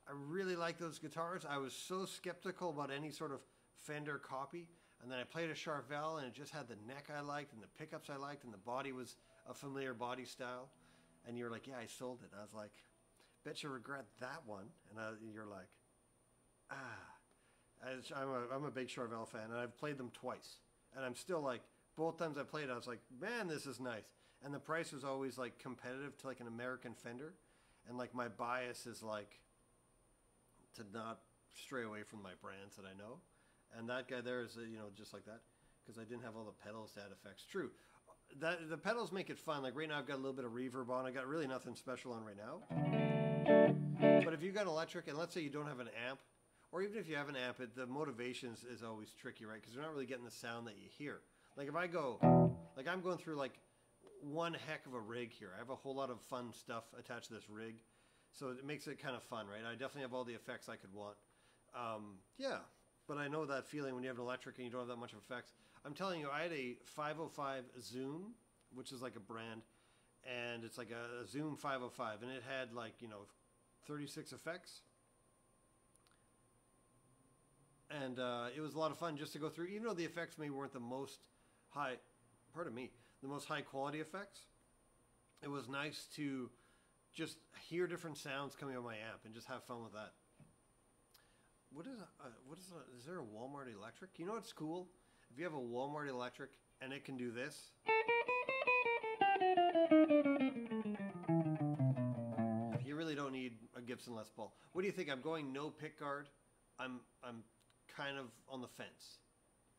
I really like those guitars. I was so skeptical about any sort of Fender copy, and then I played a Charvel, and it just had the neck I liked, and the pickups I liked, and the body was a familiar body style. And you're like, yeah, I sold it. I was like, bet you regret that one. And you're like, I'm a big Charvel fan, and I've played them twice, and I'm still like, both times I played, I was like, man, this is nice. And the price was always like competitive to like an American Fender, and like my bias is like to not stray away from my brands that I know. And that guy there is, just like that, because I didn't have all the pedals to add effects. True, the pedals make it fun. Like right now, I've got a little bit of reverb on. I got really nothing special on right now. But if you got electric, and let's say you don't have an amp, or even if you have an amp, the motivation is always tricky, right? Because you're not really getting the sound that you hear. Like if I go, like I'm going through like one heck of a rig here. I have a whole lot of fun stuff attached to this rig, so it makes it kind of fun, right? I definitely have all the effects I could want. Yeah, but I know that feeling when you have an electric and you don't have that much of effects. I'm telling you, I had a 505 Zoom, which is like a brand, and it's like a Zoom 505, and it had like 36 effects, and it was a lot of fun just to go through. Even though the effects maybe weren't the most high, the most high quality effects, it was nice to just hear different sounds coming out of my amp and just have fun with that. Is there a Walmart Electric? You know what's cool? If you have a Walmart Electric and it can do this, you really don't need a Gibson Les Paul. What do you think? I'm going no pickguard. I'm kind of on the fence.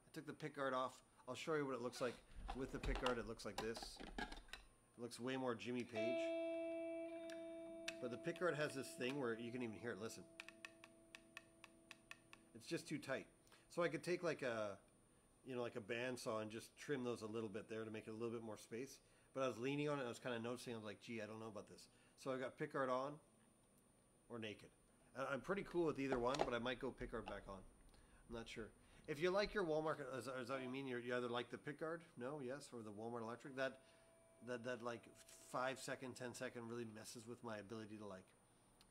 I took the pickguard off. I'll show you what it looks like with the pickguard. It looks like this. It looks way more Jimmy Page. But the pickguard has this thing where you can even hear it. Listen. It's just too tight. So I could take like a bandsaw and just trim those a little bit there to make it a little bit more space. But I was leaning on it and I was kind of noticing, I was like, gee, I don't know about this. So I got pickguard on or naked. I'm pretty cool with either one, but I might go pickguard back on. I'm not sure. If you like your Walmart, is that what you mean? You either like the pickguard, no, yes, or the Walmart Electric. That like 5 second, 10 second really messes with my ability to like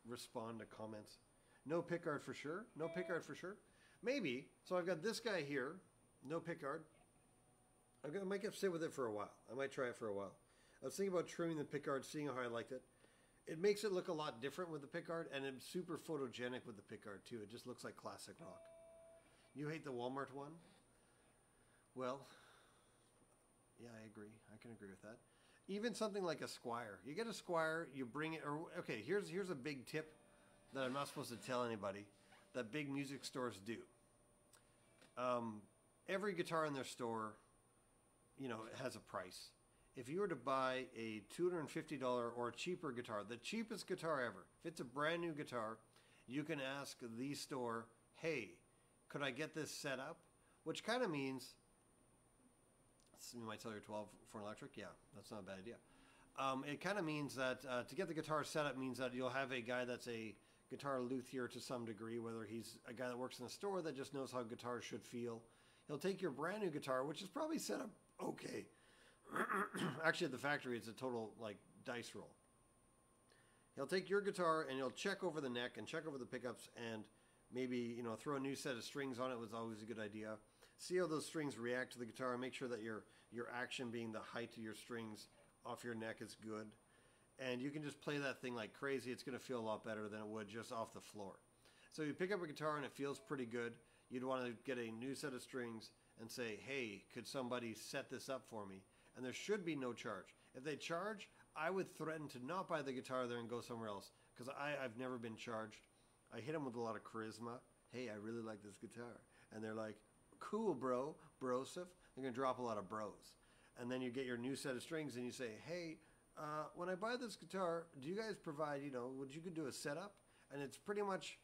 respond to comments. No pickguard for sure. No pickguard for sure. Maybe. So I've got this guy here. No pickguard. I might get to sit with it for a while. I might try it for a while. I was thinking about trimming the pickguard, seeing how I liked it. It makes it look a lot different with the pickguard, and it's super photogenic with the pickguard too. It just looks like classic rock. You hate the Walmart one? Well, yeah, I agree. I can agree with that. Even something like a Squier. You get a Squier, you bring it, or okay, here's a big tip that I'm not supposed to tell anybody that big music stores do. Every guitar in their store, has a price. If you were to buy a $250 or cheaper guitar, the cheapest guitar ever, if it's a brand new guitar, you can ask the store, hey, could I get this set up? Which kind of means, you might sell your 12 for an electric. Yeah, that's not a bad idea. It kind of means that to get the guitar set up means that you'll have a guy that's a guitar luthier to some degree, whether he's a guy that works in a store that just knows how guitars should feel. He'll take your brand new guitar, which is probably set up okay. Actually, at the factory, it's a total like dice roll. He'll take your guitar and he'll check over the neck and check over the pickups and maybe throw a new set of strings on it was always a good idea. See how those strings react to the guitar and make sure that your action being the height of your strings off your neck is good. And you can just play that thing like crazy. It's going to feel a lot better than it would just off the floor. So you pick up a guitar and it feels pretty good. You'd want to get a new set of strings and say, hey, could somebody set this up for me? And there should be no charge. If they charge, I would threaten to not buy the guitar there and go somewhere else because I've never been charged. I hit them with a lot of charisma. Hey, I really like this guitar. And they're like, cool, bro, brosif. They're going to drop a lot of bros. And then you get your new set of strings and you say, hey, when I buy this guitar, do you guys provide, would you could do a setup? And it's pretty much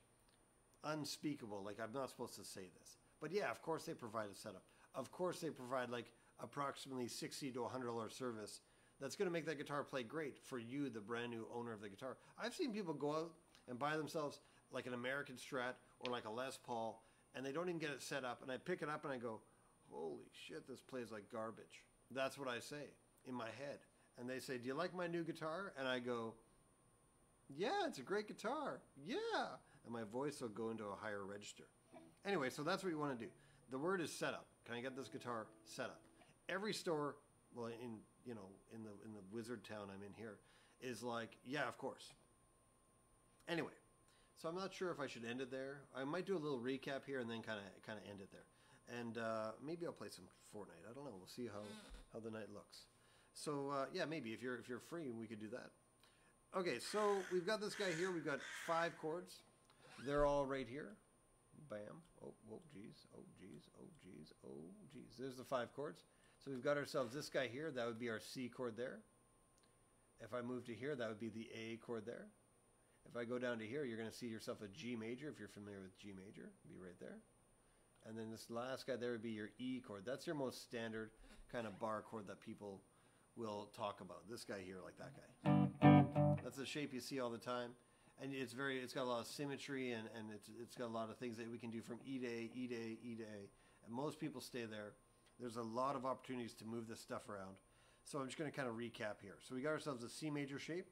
unspeakable. Like, I'm not supposed to say this. But yeah, of course they provide a setup. Of course they provide like approximately $60 to $100 service that's going to make that guitar play great for you, the brand new owner of the guitar. I've seen people go out and buy themselves like an American Strat or like a Les Paul, and they don't even get it set up. And I pick it up and I go, holy shit, this plays like garbage. That's what I say in my head. And they say, do you like my new guitar? And I go, yeah, it's a great guitar. Yeah. And my voice will go into a higher register. Anyway, so that's what you want to do. The word is setup. Can I get this guitar set up? Every store, well, in the wizard town I'm in here, is like, yeah, of course. Anyway, so I'm not sure if I should end it there. I might do a little recap here and then kind of end it there. And maybe I'll play some Fortnite. I don't know. We'll see how the night looks. So yeah, maybe if you're free, we could do that. Okay, so we've got this guy here. We've got 5 chords. They're all right here. Bam. Oh, geez. Oh, geez. Oh, geez. Oh, geez. There's the 5 chords. So we've got ourselves this guy here. That would be our C chord there. If I move to here, that would be the A chord there. If I go down to here, you're going to see yourself a G major. If you're familiar with G major, it'd be right there. And then this last guy there would be your E chord. That's your most standard kind of bar chord that people will talk about. This guy here, like that guy. That's the shape you see all the time. And it's got a lot of symmetry and it's got a lot of things that we can do from E to A, E to A, E to A. And most people stay there. There's a lot of opportunities to move this stuff around. So I'm just going to kind of recap here. So we got ourselves a C major shape.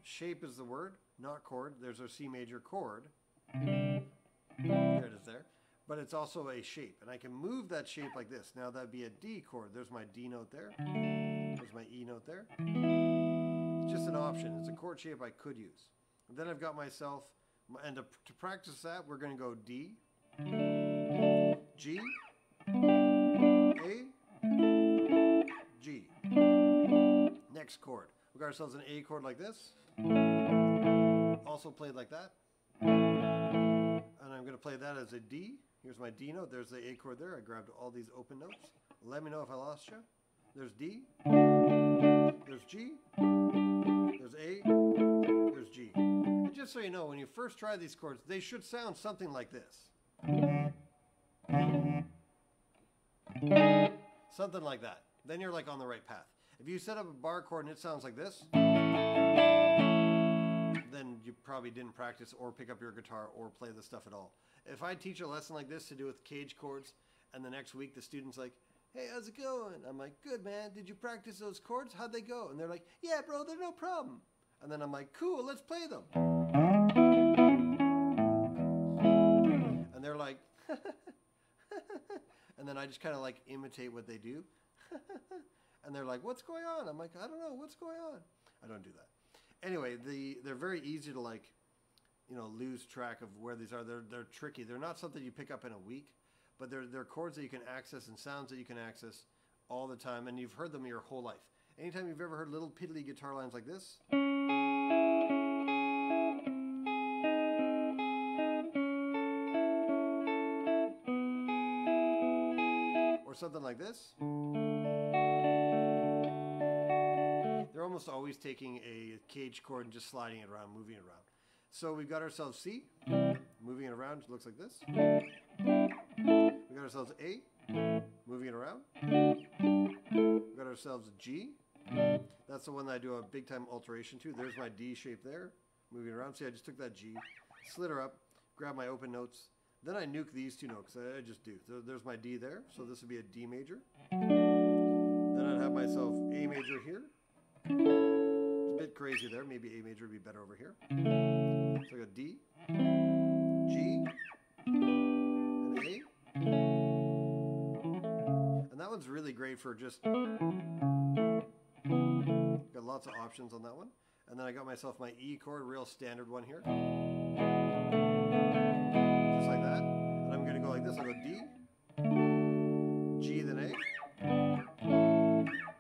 Shape is the word, not chord. There's our C major chord. There it is there. But it's also a shape. And I can move that shape like this. Now that'd be a D chord. There's my D note there. There's my E note there. It's just an option. It's a chord shape I could use. And then I've got myself, and to practice that, we're going to go D, G, A, G. Next chord. We got ourselves an A chord like this. Also played like that. And I'm going to play that as a D. Here's my D note. There's the A chord there. I grabbed all these open notes. Let me know if I lost you. There's D. There's G. There's A. There's G. And just so you know, when you first try these chords, they should sound something like this. Something like that. Then you're like on the right path. If you set up a bar chord and it sounds like this, then you probably didn't practice or pick up your guitar or play the stuff at all. If I teach a lesson like this to do with cage chords, and the next week the student's like, hey, how's it going? I'm like, good, man. Did you practice those chords? How'd they go? And they're like, yeah, bro, they're no problem. And then I'm like, cool, let's play them. And they're like, and then I just kind of like imitate what they do. And they're like, what's going on? I'm like, I don't know, what's going on? I don't do that. Anyway, they're very easy to like, you know, lose track of where these are. They're tricky. They're not something you pick up in a week, but they're chords that you can access and sounds that you can access all the time, and you've heard them your whole life. Anytime you've ever heard little piddly guitar lines like this, or something like this, they're almost always taking a cage chord and just sliding it around, moving it around. So we've got ourselves C, moving it around, it looks like this. We got ourselves A, moving it around. We got ourselves G. That's the one that I do a big time alteration to. There's my D shape there, moving around. See, I just took that G, slid her up, grabbed my open notes. Then I nuke these two notes. I just do. There's my D there, so this would be a D major. Then I'd have myself A major here. It's a bit crazy there. Maybe A major would be better over here. So I got D, G, and A. And that one's really great for just, got lots of options on that one. And then I got myself my E chord, real standard one here. Just like that. And I'm going to go like this. I'll go D, G, then A.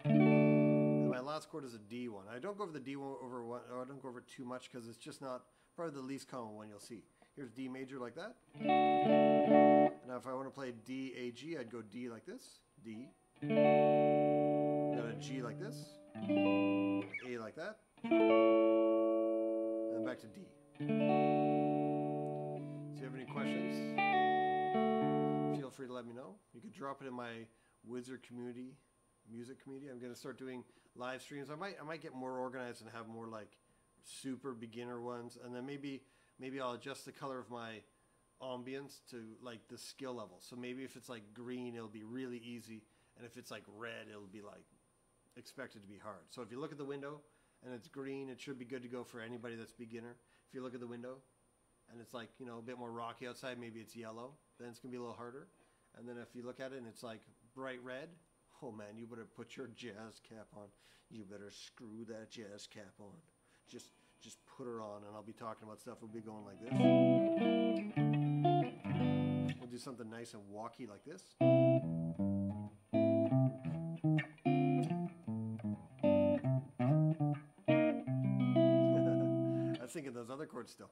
And my last chord is a D one. I don't go over the D one over one, or I don't go over it too much because it's just not probably the least common one you'll see. Here's D major like that. Now if I want to play D, A, G, I'd go D like this. D. Got a G like this. A like that. And back to D. So if you have any questions, feel free to let me know. You could drop it in my Wizard community, music community. I'm going to start doing live streams. I might get more organized and have more like super beginner ones, and then maybe I'll adjust the color of my ambience to like the skill level. So maybe if it's like green, it'll be really easy, and if it's like red, it'll be like expected to be hard. So if you look at the window and it's green, it should be good to go for anybody that's beginner. If you look at the window and it's like, you know, a bit more rocky outside, maybe it's yellow, then it's gonna be a little harder. And then if you look at it and it's like bright red, oh man, you better put your jazz cap on. You better screw that jazz cap on. Just put her on, and I'll be talking about stuff. We'll be going like this. We'll do something nice and walky like this. I was thinking those other chords still.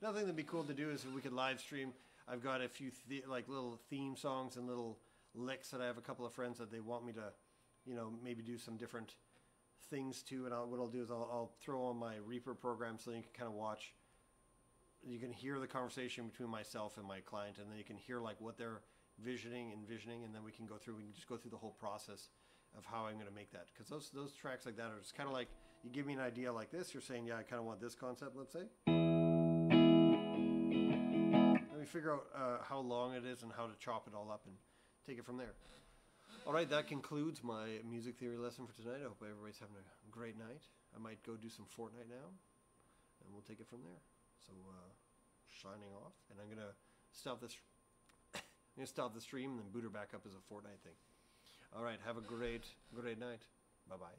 Another thing that'd be cool to do is if we could live stream. I've got a few like little theme songs and little licks that I have a couple of friends that they want me to, you know, maybe do some different things to. And what I'll do is I'll throw on my Reaper program so you can kind of watch you can hear the conversation between myself and my client, and then you can hear like what they're envisioning, and then we can just go through the whole process of how I'm going to make that. Because those tracks like that are just kind of like, you give me an idea like this, you're saying, yeah, I kind of want this concept, let's say. Let me figure out how long it is and how to chop it all up and take it from there. All right, that concludes my music theory lesson for tonight. I hope everybody's having a great night. I might go do some Fortnite now, and we'll take it from there. So, signing off, and I'm gonna stop this. I'm gonna stop the stream and then boot her back up as a Fortnite thing. All right, have a great night. Bye bye.